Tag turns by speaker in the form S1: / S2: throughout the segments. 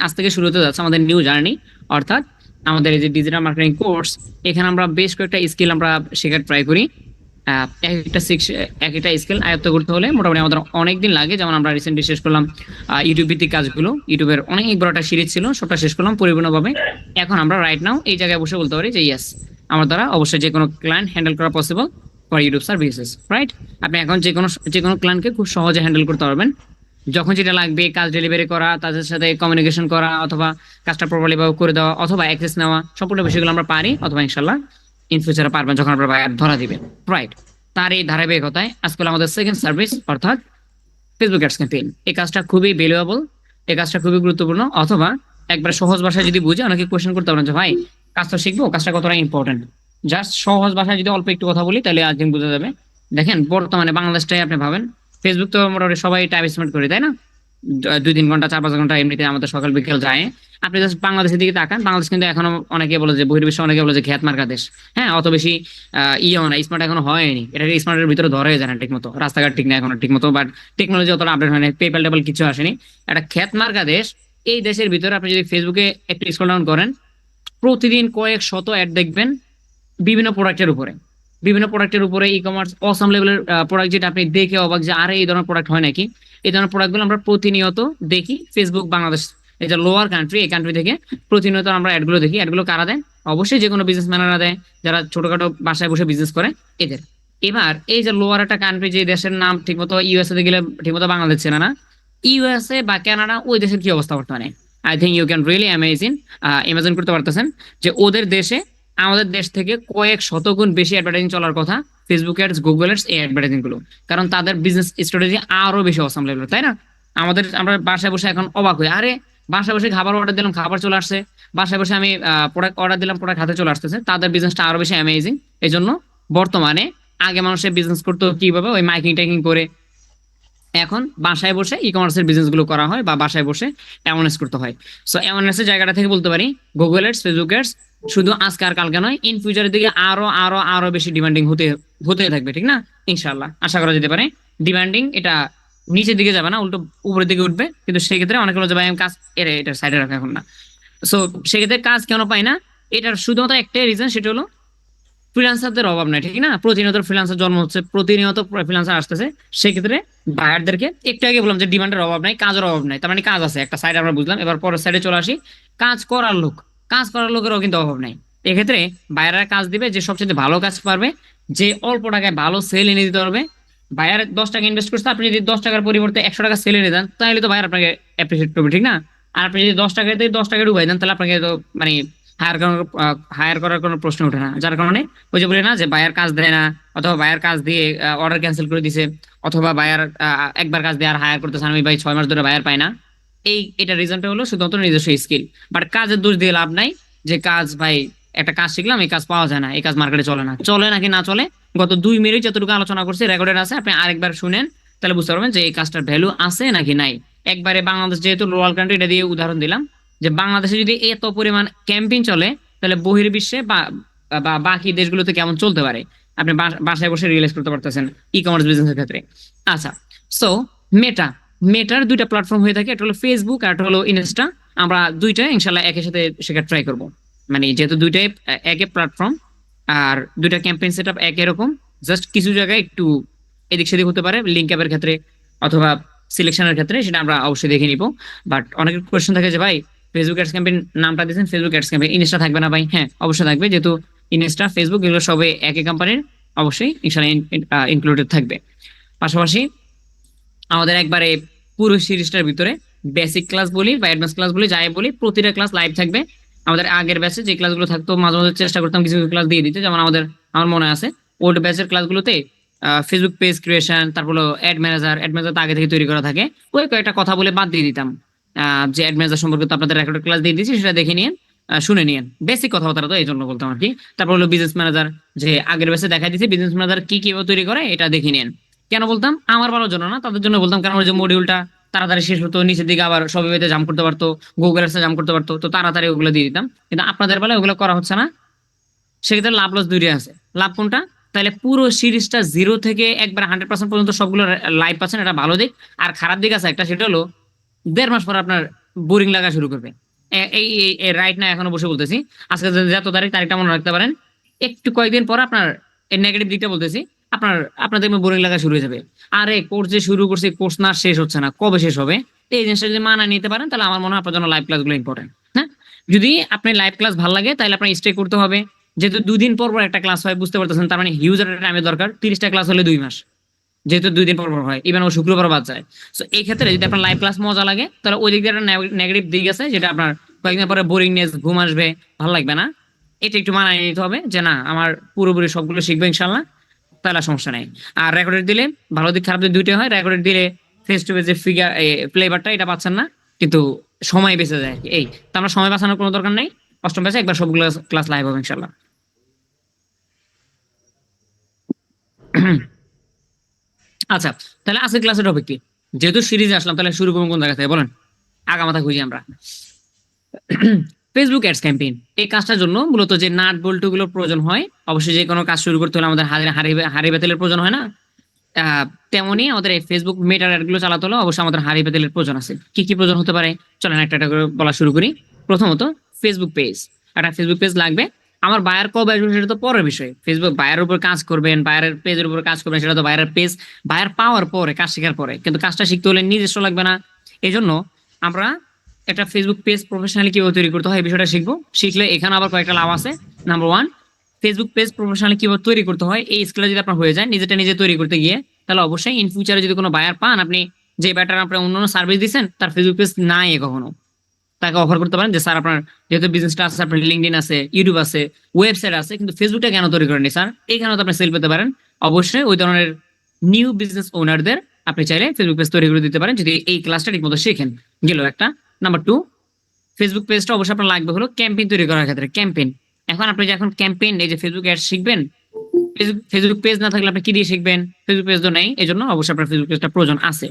S1: আজ থেকে শুরু হতে যাচ্ছে আমাদের নিউ জার্নি, অর্থাৎ আমাদের এই যে ডিজিটাল মার্কেটিং কোর্স। এখানে আমরা বেশ কয়েকটা স্কিল আমরা শেখার ট্রাই করি। এক একটা স্কিল আয়ত্ত করতে হলে মোটামুটি আমাদের অনেক দিন লাগে। যেমন আমরা রিসেন্টলি শেষ করলাম ইউটিউব ভিত্তিক কাজগুলো। ইউটিউবের অনেক বড় একটা সিরিজ ছিল, সবটা শেষ করলাম পরিপূর্ণভাবে। এখন আমরা রাইট নাও এই জায়গায় বসে বলতে পারি যে ইয়েস, আমার দ্বারা অবশ্যই যে কোনো ক্লায়েন্ট হ্যান্ডেল করা possible for YouTube services, right? আপনি এখন যে কোনো ক্লায়েন্টকে খুব সহজে হ্যান্ডেল করতে পারবেন। যখন যেটা লাগবে, কাজ ডেলিভারি করা, তাদের সাথে কমিউনিকেশন করা, অথবা কাজটা প্রপারলি ভাবে করে দেওয়া, অথবা অ্যাক্সেস নেওয়া, সম্পূর্ণ বিষয়গুলো আমরা পারি, অথবা ইনশাল্লাহ ইন ফিউচারে পারবেন যখন আপনার বায়ার ধরা দিবে, রাইট? তার এই ধারাবাহিকতায় আজকে হলো আমাদের সেকেন্ড সার্ভিস, অর্থাৎ ফেসবুক অ্যাডস ক্যাম্পেইন। এই কাজটা খুবই ভ্যালুয়েবল, এই কাজটা খুবই গুরুত্বপূর্ণ। অথবা একবার সহজ ভাষায় যদি বুঝে, অনেকে কোয়েশ্চেন করতে পারেন যে ভাই কাজটা শিখবো, কাজটা কতটা ইম্পর্টেন্ট। জাস্ট সহজ ভাষায় যদি অল্প একটু কথা বলি তাহলে আজ দিন বোঝা যাবে। দেখেন, বর্তমানে বাংলাদেশটাই আপনি ভাবেন, ফেসবুক তো মোটামুটি সবাই টাইম স্পেন্ড করে, তাই না? 2-3 ঘন্টা, 4-5 ঘন্টা এমনিতে আমাদের সকাল বিকেল যায়। আপনি জাস্ট বাংলাদেশের দিকে তাকান, বাংলাদেশ কিন্তু এখনো অনেকে বলে যে বহির্বিশ্বে অনেকে বলে যে খ্যাত মার্কা দেশ। হ্যাঁ, অত বেশি ইয়েও না, স্মার্ট এখনো হয়নি, এটাকে স্মার্টের ভিতরে ধরে যায় না ঠিক মতো, রাস্তাঘাট ঠিক না এখনো ঠিক মতো, বাট টেকনোলজি অতটা আপডেট হয়নি, পেপাল টেপাল কিছু আসেনি। একটা খ্যাত মার্কা দেশ। এই দেশের ভিতরে আপনি যদি ফেসবুকে একটু স্ক্রল ডাউন করেন, প্রতিদিন কয়েক শত অ্যাড দেখবেন বিভিন্ন প্রোডাক্টের উপরে। বিভিন্ন প্রোডাক্টের উপরে ই কমার্স অসাম লেভেলের প্রোডাক্ট, যেটা আপনি দেখে অবাক যে আরে এই ধরনের প্রোডাক্ট হয় নাকি। এই ধরনের প্রোডাক্টগুলো আমরা প্রতিনিয়ত দেখি ফেসবুক বাংলাদেশ, এই যে লোয়ার কান্ট্রি, এই কান্ট্রি থেকে প্রতিনিয়ত আমরা অ্যাডগুলো দেখি। অ্যাডগুলো কারা দেয়? অবশ্যই যে কোনো বিজনেসম্যানেরা দেয়, যারা ছোটখাটো বাসায় বসে বিজনেস করে এদের। এবার এই যে লোয়ার একটা কান্ট্রি, যে দেশের নাম ঠিকমতো ইউএসএ তে গেলে ঠিকমতো বাংলাদেশ চেনে না, ইউএসএ বা কানাডা, ওই দেশের কি অবস্থা বর্তমানে? I think you can really amazing, imagine করতে পারতেছেন যে ওদের দেশে আমাদের দেশ থেকে কয়েক শতগুণ বেশি অ্যাডভার্টাইজিং চলার কথা, ফেসবুক অ্যাডস, গুগল অ্যাডস, এই অ্যাডভার্টাইজিং গুলো। কারণ তাদের বিজনেস স্ট্র্যাটেজি আরো বেশি অসাম লেভেল, তাই না? আমরা বাসায় বসে এখন অবাক হই, আরে বাসায় বসে খাবার অর্ডার দিলাম, খাবার চলে আসছে। বাসায় বসে আমি প্রোডাক্ট অর্ডার দিলাম, প্রোডাক্ট হাতে চলে আসতেছে। তাদের বিজনেসটা আরো বেশি অ্যামেজিং। এই জন্য বর্তমানে আগে মানুষের বিজনেস করতো কিভাবে, ওই মাইকিং টাইকিং করে, এখন বাসায় বসে ই কমার্সের বিজনেস গুলো করা হয়, বা বাসায় বসে অ্যাওয়ারনেস করতে হয়। সো অ্যাওয়ারনেসের জায়গাটা থেকে বলতে পারি গুগল এডস, ফেসবুক এডস শুধু আজকে আর কালকে নয়, ইন ফিউচারের দিকে আরো আরো আরো বেশি ডিমান্ডিং হতে হতে থাকবে, ঠিক না? ইনশাল্লাহ আশা করা যেতে পারে। ডিমান্ডিং এটা নিচের দিকে যাবে না, উল্টো উপরের দিকে উঠবে। কিন্তু সেক্ষেত্রে অনেক হলো যে ভাই আমি কাজ এটা সাইডে রাখা এখন না। সো সেক্ষেত্রে কাজ কেন পাই না, এটার শুধুমাত্র একটাই রিজন, সেটা হলো ফ্রিল্যান্সারদের অভাব নাই, ঠিক না? প্রতিনিয়ত ফ্রিল্যান্সার জন্ম হচ্ছে, প্রতিনিয়ত ফ্রিল্যান্সার আসতেছে। সেক্ষেত্রে বায়ারদেরকে একটু আগে বললাম যে ডিমান্ডের অভাব নাই, কাজের অভাব নাই, তার মানে কাজ আছে একটা সাইড আমরা বুঝলাম। এবার পরের সাইডে চলে আসি, কাজ করার লোক। কাজ করার লোকেরও কিন্তু অভাব নাই। এক্ষেত্রে বায়াররা কাজ দিবে যে সবচেয়ে ভালো কাজ পারবে, যে অল্প টাকায় ভালো সেল এনে দিতে পারবে। বায়ার 10 টাকা ইনভেস্ট করছে, আপনি যদি 10 টাকার পরিবর্তে 100 টাকা সেল এনে দেন, তাহলে তো বায়ার আপনাকে অ্যাপ্রিসিয়েট করবে, ঠিক না? আর আপনি যদি 10 টাকাতে 10 টাকা ডুবাই দেন, তাহলে আপনাকে তো মানে হায়ার করার কোনো প্রশ্ন ওঠে না। যার কারণে ওই যে বলি না যে বায়ার কাজ দেয় না, অথবা বায়ার কাজ দিয়ে অর্ডার ক্যান্সেল করে দিছে, অথবা বায়ার একবার কাজ দিয়ে আর হায়ার করতেছে, আমি ভাই 6 মাস ধরে বায়ার পাই না। এটা রিজনটা হলো শুধুমাত্র নিজস্ব স্কিল। বাট কাজের দোষ দিয়ে লাভ নাই, যে কাজ ভাই একটা কাজ শিখলাম, এই কাজ পাওয়া যায় না, এই কাজ মার্কেটে চলে না। চলে নাকি না চলে, গত 2 মিনিট যতটুকু আলোচনা করছি রেকর্ডেড আছে, আপনি আরেকবার শুনেন, তাহলে বুঝতে পারবেন যে এই কাজটার ভ্যালু আছে নাকি নাই। একবারে বাংলাদেশ যেহেতু রুরাল কান্ট্রি, এটা দিয়ে উদাহরণ দিলাম, যে বাংলাদেশে যদি এত পরিমাণ ক্যাম্পেইন চলে, তাহলে বহির্বিশ্বে বা বা বাকি দেশগুলোতে কেমন চলতে পারে, আপনি বাসায় বসে রিয়েলাইজ করতে পারতেছেন ই কমার্স বিজনেসের ক্ষেত্রে। আচ্ছা, সো মেটা মেটার দুইটা প্ল্যাটফর্ম হয়ে থাকে, একটা হলো ফেসবুক আর একটা হলো ইনস্টা। আমরা দুইটা ইনশাল্লাহ একই সাথে শেখার ট্রাই করব। মানে যেহেতু দুইটাই একই প্ল্যাটফর্ম, আর দুইটা ক্যাম্পেইন সেট আপ একই রকম, জাস্ট কিছু জায়গায় একটু এদিক সেদিক হতে পারে লিঙ্ক অ্যাপের ক্ষেত্রে, অথবা সিলেকশনের ক্ষেত্রে, সেটা আমরা অবশ্যই দেখে নিব। বাট অনেকের কোয়েশ্চেন থাকে যে ভাই ফেসবুক অ্যাডস ক্যাম্পেইন নামটা দিয়েছেন, ফেসবুক অ্যাডস ক্যাম্পেইন, ইনস্টা থাকবে না ভাই? হ্যাঁ, অবশ্যই থাকবে, যেহেতু ইনস্টা ফেসবুক এগুলো সবে একই কোম্পানির, অবশ্যই ইনশাল্লাহ ইনক্লুডেড থাকবে। পাশাপাশি আমাদের একবারে পুরো সিরিজটার ভিতরে বেসিক ক্লাস বলি বা অ্যাডভান্স ক্লাস বলি, যাই বলি, প্রতিটা ক্লাস লাইভ থাকবে। আমাদের আগের ব্যাচে যে ক্লাসগুলো থাকতো, মাঝে মাঝে চেষ্টা করতাম কিছু কিছু ক্লাস দিয়ে দিতে, যেমন আমার মনে আছে ওল্ড ব্যাচের ক্লাসগুলোতে ফেসবুক পেজ ক্রিয়েশন, তারপর অ্যাড ম্যানেজার তো আগে থেকে তৈরি করা থাকে, ওই কয়েকটা কথা বলে বাদ দিয়ে দিতাম। যে অ্যাড ম্যানেজার সম্পর্কে তো আপনাদের রেকর্ডেড ক্লাস দিয়ে দিয়েছি, সেটা দেখে নিন, শুনে নিন, বেসিক কথাবার্তা তো এই জন্য বলতাম আর কি। তারপর হলো বিজনেস ম্যানেজার, যে আগের ব্যাচে দেখা দিয়েছি বিজনেস ম্যানেজার কি কিভাবে তৈরি করে, এটা দেখে নিন। কেন বলতাম? আমার ভালোর জন্য না, তাদের জন্য বলতাম, কারণ ওই যে মডিউলটা তাড়াতাড়ি শেষ হতো, নিচের দিকে আবার সবাই পেতে জাম্প করতে পারতো, গুগল এর জাম্প করতে পারতো, তো তাড়াতাড়ি ওগুলো দিয়ে দিতাম। কিন্তু আপনাদের বেলায় ওগুলো করা হচ্ছে না। সেক্ষেত্রে লাভ লস দুইটাই আছে। লাভ কোনটা? তাহলে পুরো সিরিজটা 0 থেকে একবার 100% পর্যন্ত সবগুলো লাইভ পাচ্ছেন, এটা ভালো দিক। আর খারাপ দিক আছে একটা, সেটা হলো 1.5 মাস পর আপনার বোরিং লাগা শুরু করবে। এই রাইট না এখনো বসে বলতেছি, আজকে যত তারিখটা মনে রাখতে পারেন, একটু কয়েকদিন পর আপনার এই নেগেটিভ দিকটা বলতেছি, আপনার আপনার দেখবেন বোরিং লাগা শুরু হয়ে যাবে। আরে কোর্স যে শুরু করছি, কোর্স না শেষ হচ্ছে না, কবে শেষ হবে? এই জিনিসটা যদি মানা নিতে পারেন, তাহলে আমার মনে হয় আপনার জন্য লাইভ ক্লাসগুলো ইম্পর্টেন্ট। হ্যাঁ, যদি আপনি লাইভ ক্লাস ভালো লাগে তাহলে আপনার স্টে করতে হবে। যেহেতু 2 দিন পর পর একটা ক্লাস হয়, বুঝতে পারতেছেন, তার মানে হিউজ একটা টাইমের দরকার। 30টা ক্লাস হলে 2 মাস, যেহেতু 2 দিন পর পর হয়, ইভেন ও শুক্রবার বাদ যায়। তো এই ক্ষেত্রে যদি আপনার লাইভ ক্লাস মজা লাগে, তাহলে ওই দিক দিয়ে একটা নেগেটিভ দিক আছে, যেটা আপনার কয়েকদিন পরে বোরিংনেস, ঘুম আসবে, ভালো লাগবে না। এটা একটু মানায় নিতে হবে যে না, আমার পুরোপুরি সবগুলো শিখবে ইনশাল্লাহ, তাহলে আর সমস্যা নেই। আর রেকর্ডেড দিলে ভালো দিক খারাপ দিক দুইটাই হয়। রেকর্ডেড দিলে ফেস টু ফেস যে ফিগার ফ্লেভারটা এটা পাচ্ছেন না, কিন্তু সময় বেঁচে যায় আর কি। এই তো আমরা সময় বাঁচানোর কোনো দরকার নেই, অষ্টম ব্যাচে একবার সবগুলো ক্লাস লাইভ হবে ইনশাল্লাহ। আচ্ছা, তাহলে আজকের ক্লাসের টপিক কি? যেহেতু সিরিজে আসলাম, তাহলে শুরু করবো কোন জায়গা থেকে বলেন? আগামাথা খুঁজি আমরা। ফেসবুক অ্যাডস ক্যাম্পেইন, এই কাজটার জন্য মূলত যে নাট বল্টু গুলোর প্রয়োজন হয়, অবশ্যই যে কোনো কাজ শুরু করতে হলে আমাদের হাড়ি বেতেলের প্রয়োজন হয় না? আহ, তেমনি আমাদের এই ফেসবুক মেটার অ্যাড গুলো চালাতে হলে অবশ্যই আমাদের হাড়ি বেতেলের প্রয়োজন আছে। কি কি প্রয়োজন হতে পারে, চলেন একটা একটা করে বলা শুরু করি। প্রথমত, ফেসবুক পেজ। একটা ফেসবুক পেজ লাগবে। আমার বায়ার কবে আসবে সেটা তো পরের বিষয়। ফেসবুক বায়ারের উপর কাজ করবেন, বায়ারের পেজের উপর কাজ করবেন, সেটা তো বায়ারের পেজ বায়ার পাওয়ার পরে, কাজ শেখার পরে। কিন্তু কাজটা শিখতে হলে নিজস্ব লাগবে না? এই জন্য আমরা একটা ফেসবুক পেজ প্রফেশনালি কিভাবে তৈরি করতে হয় এই বিষয়টা শিখবো। শিখলে এখানে আবার কয়েকটা লাভ আছে। Number one, Facebook page professionally কিভাবে তৈরি করতে হয়, এই স্কিলটা যদি আপনার হয়ে যায় নিজেটা নিজে তৈরি করতে গিয়ে, তাহলে অবশ্যই ইন ফিউচারে যদি কোনো বায়ার পান, আপনি যে ব্যাটার আপনার অন্য সার্ভিস দিচ্ছেন, তার ফেসবুক পেজ নাই কখনো, তাকে অফার করতে পারেন যে স্যার আপনার যেহেতু বিজনেসটা আছে, আপনার লিঙ্কডইন আছে, ইউটিউব আছে, ওয়েবসাইট আছে, কিন্তু ফেসবুকটা কেন তৈরি করেননি স্যার? এইখানে তো আপনি সেল পেতে পারেন। অবশ্যই ওই ধরনের নিউ বিজনেস ওনারদের আপনি চাইলে ফেসবুক পেজ তৈরি করে দিতে পারেন, যদি এই ক্লাসটা ঠিকমতো শিখেন। গেল একটা। নাম্বার টু, ফেসবুক পেজটা অবশ্যই আপনার লাগবে হলো ক্যাম্পেইন তৈরি করার ক্ষেত্রে। ক্যাম্পেইন, এখন আপনি যখন ক্যাম্পেইন, এই যে ফেসবুক অ্যাড শিখবেন, ফেসবুক পেজ না থাকলে আপনি কি দিয়ে শিখবেন? ফেসবুক পেজ তো নেই, এই জন্য অবশ্যই আপনার ফেসবুক পেজটা প্রয়োজন আছে।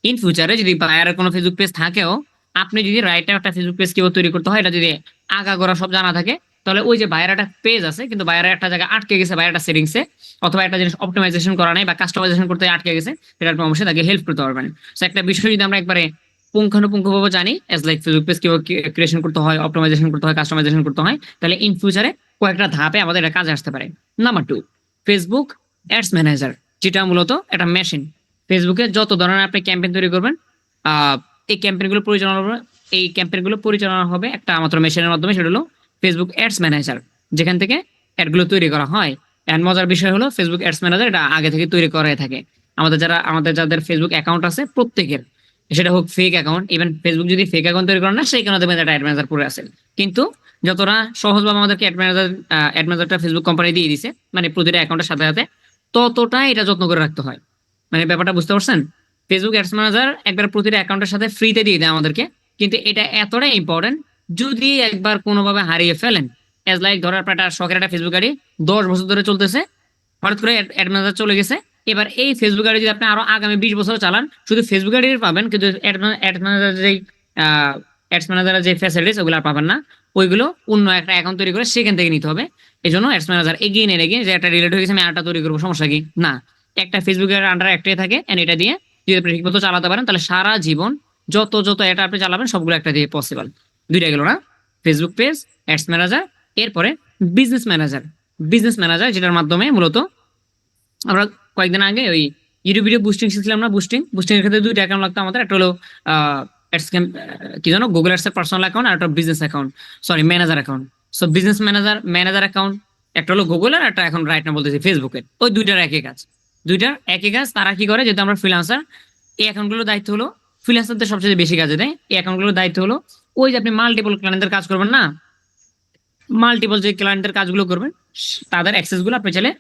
S1: ইন ফিউচারে যদি বায়ারের কোনো ফেসবুক পেজ থাকেও, আপনি যদি রাইট একটা ফেসবুক পেজ কিভাবে তৈরি করতে হয় এটা যদি আগাগোড়া সব জানা থাকে, তাহলে ওই যে বায়ার একটা পেজ আছে কিন্তু বায়ারের একটা জায়গায় আটকে গেছে, বায়ার একটা সেটিংসে, অথবা একটা জিনিস অপটিমাইজেশন করা নাই বা কাস্টমাইজেশন করতে আটকে গেছে, সেটা আপনি অবশ্যই তাকে হেল্প করতে পারবেন। তো একটা বিষয় যদি আমরা একবারে পুঙ্খানুপুঙ্খভাবে জানি, এজ লাইক ফেসবুক পেজ কিভাবে ক্রিয়েশন করতে হয়, অপটিমাইজেশন করতে হয়, কাস্টমাইজেশন করতে হয়, তাহলে ইন ফিউচারে কয়েকটা ধাপে আমাদের এটা কাজে আসতে পারে। Number two, Facebook ads manager, যেটা মূলত একটা মেশিন। ফেসবুকে যত ধরনের আপনি ক্যাম্পেইন তৈরি করবেন, আহ, এই ক্যাম্পেইনগুলো পরিচালনা হবে একটা মাত্র মেশিনের মাধ্যমে, সেটা হলো ফেসবুক অ্যাডস ম্যানেজার, যেখান থেকে অ্যাডগুলো তৈরি করা হয়। এন্ড মজার বিষয় হলো ফেসবুক অ্যাডস ম্যানেজার এটা আগে থেকে তৈরি করা হয়ে থাকে। আমাদের যাদের ফেসবুক অ্যাকাউন্ট আছে প্রত্যেকের, সেটা হোক ফেক অ্যাকাউন্ট, ইভেন ফেসবুক যদি ফেক অ্যাকাউন্ট তৈরি করেন না, সেইখানে দেখবেন একটা অ্যাড ম্যানেজার পড়ে আছে। কিন্তু যতটা সহজভাবে আমাদেরকে অ্যাড ম্যানেজারটা ফেসবুক কোম্পানি দিয়ে দিছে, মানে প্রতিটা অ্যাকাউন্টের সাথে সাথে, ততটাই এটা যত্ন করে রাখতে হয়। মানে ব্যাপারটা বুঝতে পারছেন? ফেসবুক অ্যাডস ম্যানেজার একবার প্রতিটা অ্যাকাউন্টের সাথে ফ্রিতে দিয়ে দেয় আমাদেরকে, কিন্তু এটা এতটাই ইম্পর্টেন্ট, যদি একবার কোনোভাবে হারিয়ে ফেলেন, এজ লাইক ধরো আপনার একটা শখের একটা ফেসবুক আইডি 10 বছর ধরে চলতেছে, হঠাৎ করে অ্যাড ম্যানেজার চলে গেছে, এবার এই ফেসবুক আইডি যদি আপনি আরো আগামী 20 বছর চালান, শুধু ফেসবুক আইডি পাবেন, কিন্তু অ্যাড ম্যানেজার যেই অ্যাডস ম্যানেজারের যে ফ্যাসিলিটিস ওগুলো আর পাবেন না। ওইগুলো অন্য একটা অ্যাকাউন্ট তৈরি করে সেখান থেকে নিতে হবে। এই জন্য অ্যাডস ম্যানেজার এগিয়ে নিয়ে যে একটা রিলেট হয়ে গেছে, আমি আরেকটা তৈরি করবো, সমস্যা কি? না, একটা ফেসবুকের আন্ডার একটাই থাকে, এন্ড এটা দিয়ে যদি আপনি ঠিকমতো চালাতে পারেন, তাহলে সারা জীবন যত যত এটা আপনি চালাবেন সবগুলো একটা দিয়ে পসিবল। দুইটা গেল না? ফেসবুক পেজ, অ্যাডস ম্যানেজার, এরপরে বিজনেস ম্যানেজার। বিজনেস ম্যানেজার যেটার মাধ্যমে মূলত আমরা কয়েকদিন আগে ওই ইউটিউব ভিডিও বুস্টিং শিখছিলাম না, বুস্টিং এর ক্ষেত্রে দুইটা অ্যাকাউন্ট লাগতো আমাদের। একটা হলো কি জানো, গুগল অ্যাডস এর পার্সোনাল অ্যাকাউন্ট, আর একটা business account, sorry manager account. So business manager account একটা হলো গুগল, আর একটা এখন রাইট না বলতেছি ফেসবুকের। ওই দুইটার একই কাজ, দুইটার একই কাজ। তারা কি করে, যেহেতু আমরা ফ্রিল্যান্সার, এই অ্যাকাউন্টগুলোর দায়িত্ব হলো, ফ্রিল্যান্সারদের সবচেয়ে বেশি কাজে দেয় এই অ্যাকাউন্টগুলোর দায়িত্ব হলো, ওই যে আপনি মাল্টিপল ক্লায়েন্টের কাজ করবেন না, মাল্টিপল যে ক্লায়েন্টের কাজগুলো করবেন, তাদের অ্যাক্সেস গুলো আপনি চাইলে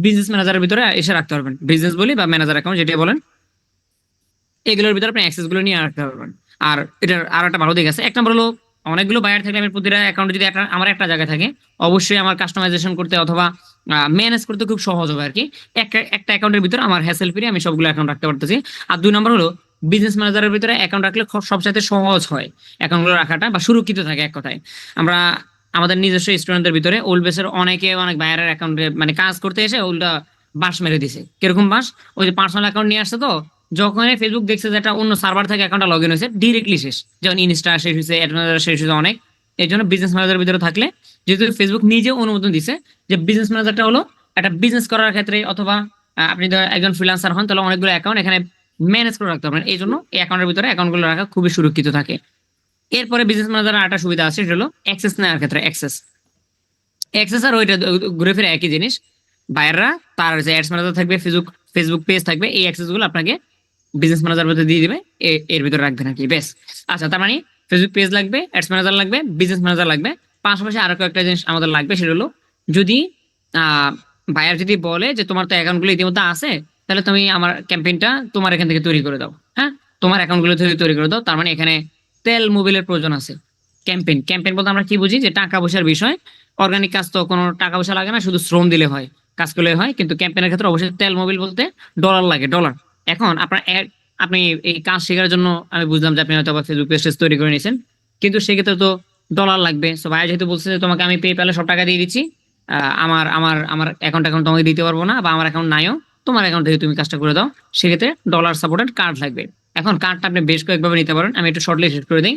S1: বিজনেস ম্যানেজারের ভিতরে এসে রাখতে পারবেন। বিজনেস বলি বা ম্যানেজার অ্যাকাউন্ট যেটা বলেন, এগুলোর ভিতরে আপনি অ্যাক্সেস গুলো নিয়ে রাখতে পারবেন। আর এটার আর একটা ভালো দিক আছে। এক নম্বর হলো, অনেকগুলো বায়ার থাকলে আমি প্রতিটা অ্যাকাউন্ট যদি আমার একটা জায়গায় থাকে, অবশ্যই আমার কাস্টমাইজেশন করতে অথবা ম্যানেজ করতে খুব সহজ হবে আর কি। একটা অ্যাকাউন্টের ভিতরে আমার হ্যাসেল ফ্রি, আমি সবগুলো অ্যাকাউন্ট রাখতে পারতেছি। আর দুই নম্বর হলো, বিজনেস ম্যানেজারের ভিতরে অ্যাকাউন্ট রাখলে সবচাইতে সহজ হয় অ্যাকাউন্টগুলো রাখাটা, বা সুরক্ষিত থাকে এক কথায়। আমরা আমাদের নিজস্ব স্টুডেন্টদের ভিতরে ওল্ড বেসের অনেক বায়ারের অ্যাকাউন্টে মানে কাজ করতে এসে উল্টা বাঁশ মেরে দিছে। কিরকম বাঁশ? ওই যে পার্সোনাল অ্যাকাউন্ট নিয়ে আসছে, তো যখন ফেসবুক দেখছে যে একটা অন্য সার্ভার থেকে অ্যাকাউন্টটা লগ ইন হয়েছে, ডিরেক্টলি শেষ। যেমন ইনস্টা শেষ হয়েছে, অ্যাড ম্যানেজার শেষ হয়েছে অনেক। এর জন্য বিজনেস ম্যানেজারের ভিতরে থাকলে, যেহেতু ফেসবুক নিজে অনুমোদন দিছে যে বিজনেস ম্যানেজারটা হলো একটা বিজনেস করার ক্ষেত্রে, অথবা আপনি ধর একজন ফ্রিল্যান্সার হন, তাহলে অনেকগুলো অ্যাকাউন্ট এখানে ম্যানেজ করে রাখতে পারেন। এই জন্য এই অ্যাকাউন্টের ভিতরে অ্যাকাউন্টগুলো রাখা খুবই সুরক্ষিত থাকে। এরপরে বিজনেস ম্যানেজারের একটা সুবিধা আছে, সেটা হলো অ্যাক্সেস নেওয়ার ক্ষেত্রে অ্যাক্সেস। অ্যাক্সেস আর ওইটা ঘুরে ফিরে একই জিনিস। বায়াররা তার যে অ্যাডস ম্যানেজার থাকবে, ফেসবুক ফেসবুক পেজ থাকবে, এই অ্যাক্সেস গুলো আপনাকে বিজনেস ম্যানেজার মধ্যে দিয়ে দিবে, এর ভিতরে রাখবেন আর কি, বেশ। আচ্ছা, তার মানে ফেসবুক পেজ লাগবে, অ্যাডস ম্যানেজার লাগবে, বিজনেস ম্যানেজার লাগবে, পাশাপাশি আরো কয়েকটা জিনিস আমাদের লাগবে। সেটা হলো যদি বায়ার যদি বলে যে তোমার তো অ্যাকাউন্ট গুলো ইতিমধ্যে আছে, তাহলে তুমি আমার ক্যাম্পেইনটা তোমার এখান থেকে তৈরি করে দাও। হ্যাঁ, তোমার অ্যাকাউন্ট গুলো থেকে তৈরি করে দাও। তার মানে এখানে তেল মোবিলের প্রয়োজন আছে। ক্যাম্পেইন ক্যাম্পেইন বলতে আমরা কি বুঝি, যে টাকা পয়সার বিষয়। অর্গানিক কাজ তো কোনো টাকা পয়সা লাগে না, শুধু শ্রম দিলে হয়, কাজ করলে হয়। কিন্তু ক্যাম্পেইনের ক্ষেত্রে অবশ্যই তেল মোবিল বলতে ডলার লাগে, ডলার। এখন আপনার আপনি এই কাজ শেখার জন্য আমি বুঝলাম যে আপনি হয়তো ফেসবুক পেজ তৈরি করে নিয়েছেন, কিন্তু সেক্ষেত্রে তো ডলার লাগবে। সো ভাইয়া যেহেতু বলছে যে তোমাকে আমি পেপ্যালে সব টাকা দিয়ে দিচ্ছি, আমার আমার আমার অ্যাকাউন্ট তোমাকে দিতে পারবো না, বা আমার অ্যাকাউন্ট নাইও, তোমার অ্যাকাউন্ট থেকে তুমি কাজটা করে দাও, সেক্ষেত্রে ডলার সাপোর্টেড কার্ড লাগবে। এখন কার্ডটা আপনি বেশ কয়েকভাবে নিতে পারেন, আমি একটু শর্টলি শেষ করে দিই।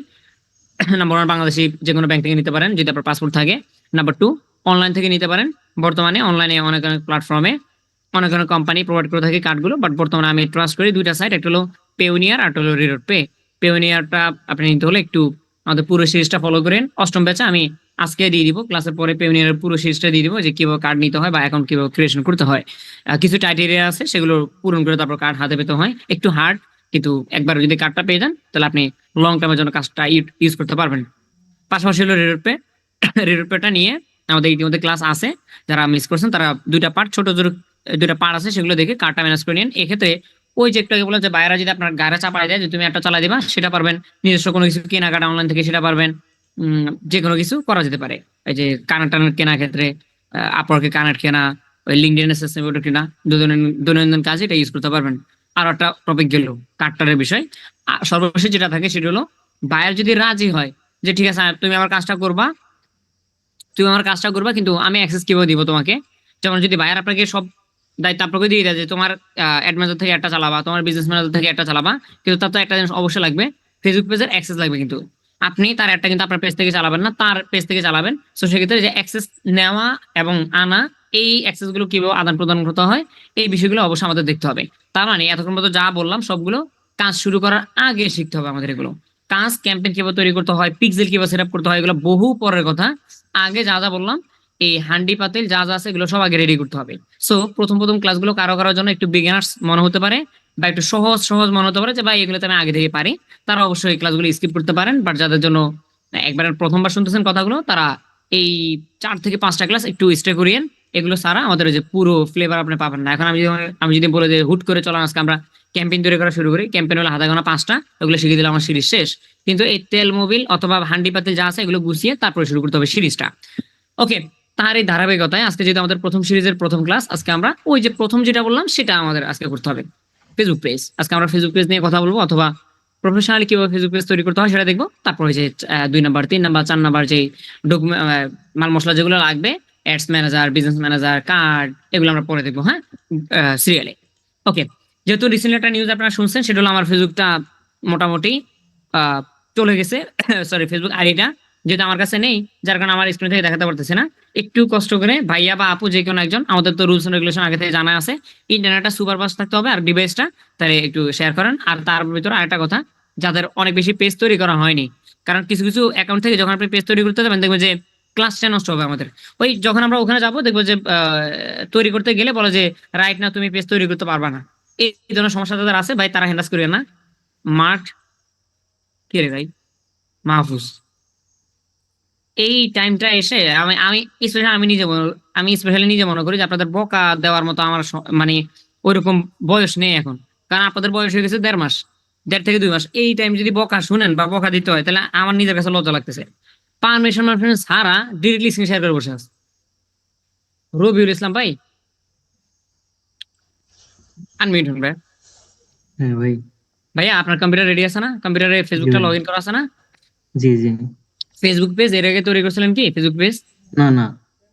S1: নাম্বার ওয়ান, বাংলাদেশি যে কোনো ব্যাংক থেকে নিতে পারেন যদি আপনার পাসপোর্ট থাকে। নাম্বার টু, অনলাইন থেকে নিতে পারেন। বর্তমানে অনলাইনে অনেক অনেক প্ল্যাটফর্মে অনেক অনেক কোম্পানি প্রোভাইড করে থাকে কার্ডগুলো, বাট বর্তমানে আমি ট্রাস্ট করি দুইটা সাইট, একটা হলো পেওনিয়ার আর একটা হলো রিরোড পে। পেওনিয়ারটা আপনি নিতে হলে একটু আমাদের পুরো সিরিজটা ফলো করেন। অষ্টম ব্যাচে আমি আজকে দিয়ে দিব, ক্লাসের পরে পেওনিয়ারের পুরো সিরিজটা দিয়ে দিব, যে কিভাবে কার্ড নিতে হয় বা অ্যাকাউন্ট কিভাবে ক্রিয়েশন করতে হয়। কিছু ক্রাইটেরিয়া আছে, সেগুলো পূরণ করে তারপর কার্ড হাতে পেতে হয়, একটু হার্ড। কিন্তু একবার যদি কার্ডটা পেয়ে যান, তাহলে আপনি লং টার্মের জন্য কাজটা ইউজ করতে পারবেন। পাশাপাশি হলো রেড পে। রেড পেটা নিয়ে আমাদের ইতিমধ্যে ক্লাস আছে, যারা মিস করছেন তারা দুইটা পার্ট, ছোট ছোট দুইটা পার্ট আছে, সেগুলো দেখে কার্ডটা ম্যানেজ করে নিন। এক্ষেত্রে ওই যে একটু আগে বললাম যে বাইরে যদি আপনার গাড়ি চাপায় দেয় যে তুমি একটা চালাই দিবা, সেটা পারবেন। নিজস্ব কোনো কিছু কেনাকাটা অনলাইন থেকে সেটা পারবেন। যে কোনো কিছু করা যেতে পারে। এই যে কানেক্ট টানেক্ট কেনার ক্ষেত্রে আপওয়ার্কে কানেক্ট কেনা, ওই লিঙ্কডইন এসএসএম কেনা, দৈনন্দিন দৈনন্দিন কাজে এটা ইউজ করতে পারবেন। আর একটা টপিক গেল কার্ডটারের বিষয়। সর্বশেষ যেটা থাকে সেটা হলো বায়ার যদি রাজি হয় যে ঠিক আছে তুমি আমার কাজটা করবা, কিন্তু আমি অ্যাক্সেস কিভাবে দিব তোমাকে। যেমন যদি বায়ার আপনাকে সব দায়িত্ব আপনাকে দিয়ে দেয় যে তোমার অ্যাড ম্যানেজার থেকে একটা চালাবা, তোমার বিজনেস ম্যানেজার থেকে একটা চালাবা, কিন্তু তার তো একটা জিনিস অবশ্যই লাগবে, ফেসবুক পেজের অ্যাক্সেস লাগবে। কিন্তু আপনি তার একটা কিন্তু আপনার পেজ থেকে চালাবেন না, তার পেজ থেকে চালাবেন। তো সেক্ষেত্রে যে অ্যাক্সেস নেওয়া এবং আনা, এই অ্যাক্সেস গুলো কিভাবে আদান প্রদান করতে হয়, এই বিষয়গুলো অবশ্যই আমাদের দেখতে হবে। তার মানে এতক্ষণ পর্যন্ত যা বললাম সবগুলো কাজ শুরু করার আগে শিখতে হবে আমাদের এগুলো। কাজ ক্যাম্পেইন কিভাবে তৈরি করতে হয়, পিক্সেল কিভাবে সেট আপ করতে হয়, এগুলো বহু পরের কথা। আগে যা যা বললাম, এই হান্ডি পাতিল যা যা আছে এগুলো সব আগে রেডি করতে হবে। সো প্রথম প্রথম ক্লাসগুলো কারো কারোর জন্য একটু বিগিনার্স মনে হতে পারে, বা একটু সহজ সহজ মনে হতে পারে যে ভাই এগুলোতে আমি আগে থেকে পারি, তারা অবশ্যই এই ক্লাসগুলো স্কিপ করতে পারেন। বাট যাদের জন্য একবার প্রথমবার শুনতেছেন কথাগুলো, তারা এই 4 থেকে 5টা ক্লাস একটু স্টে করিয়েন। এগুলো ছাড়া আমাদের ওই যে পুরো ফ্লেভার আপনি পাবেন না। এখন আমি যদি বলে যে হুট করে চলাম আজকে আমরা ক্যাম্পেইন তৈরি করা শুরু করি, ক্যাম্পেইন হলো হাতে গোনা 5টা, ওগুলো শিখিয়ে দিলে আমার সিরিজ শেষ। কিন্তু এই তেল মোবিল অথবা হান্ডি পাতিল যা আছে এগুলো গুছিয়ে তারপরে শুরু করতে হবে সিরিজটা। ওকে, তার এই ধারাবাহিকতায় আজকে যেহেতু আমাদের প্রথম সিরিজের প্রথম ক্লাস, আজকে আমরা ওই যে প্রথম যেটা বললাম সেটা আমাদের আজকে করতে হবে, ফেসবুক পেজ। আজকে আমরা ফেসবুক পেজ নিয়ে কথা বলবো, অথবা প্রফেশনালি কিভাবে ফেসবুক পেজ তৈরি করতে হয় সেটা দেখবো। তারপর ওই যে 2 নাম্বার 3 নাম্বার 4 নাম্বার যে মাল মশলা যেগুলো লাগবে, ads manager, business manager, card, এগুলো আমরা পরে দেখবো, হ্যাঁ, সিরিয়ালে। ওকে, যেহেতু রিসেন্টলি একটা নিউজ আপনারা শুনছেন, সেটা হলো আমার ফেসবুকটা মোটামুটি আহ, চলে গেছে। সরি, ফেসবুক আইডিটা যেহেতু আমার কাছে নেই, যার কারণে আমার স্ক্রিন থেকে দেখাতে পারতেছে না। একটু কষ্ট করে ভাইয়া বা আপু যে কোনো একজন, আমাদের তো রুলস এন্ড রেগুলেশন আগে থেকে জানা আছে, ইন্টারনেটটা সুপার ফাস্ট থাকতে হবে আর ডিভাইসটা, তাহলে একটু শেয়ার করেন। আর তার ভিতরে আরেকটা কথা, যাদের অনেক বেশি পেজ তৈরি করা হয়নি, কারণ কিছু কিছু অ্যাকাউন্ট থেকে যখন আপনি পেজ তৈরি করতে যাবেন দেখবেন যে ক্লাসটা নষ্ট হবে আমাদের। ওই যখন আমরা ওখানে যাবো দেখবো যে তৈরি করতে গেলে বলে যে রাইট না, তুমি পেজ তৈরি করতে পারবা না। এই ধরনের সমস্যা যাদের আছে ভাই, তারা হ্যান্ডাস করিয়ে না। মাঠ, কি রে ভাই, মাহফুজ, এই টাইমটা এসে আমি আমি স্পেশালি আমি স্পেশালি নিজে মনে করি যে আপনাদের বকা দেওয়ার মতো আমার মানে ওইরকম বয়স নেই এখন। কারণ আপনাদের বয়স হয়ে গেছে 1.5 মাস, 1.5 থেকে 2 মাস। এই টাইম যদি বকা শুনেন বা বকা দিতে হয়, তাহলে আমার নিজের কাছে লজ্জা লাগতেছে। পারমিশন সারা ডিরেক্টলি স্ক্রিন শেয়ার করে বসে আছে রবিউল ইসলাম ভাই। আনমিউট হন ভাই।
S2: হ্যাঁ ভাই।
S1: ভাইয়া আপনার কম্পিউটার রেডি আছে না? কম্পিউটারে
S2: জি
S1: ফেসবুকটা
S2: ভাই।
S1: লগ ইন করা আছে না?
S2: জি জি।
S1: ফেসবুক পেজ এর আগে তৈরি করছিলেন কি ফেসবুক পেজ?
S2: না না,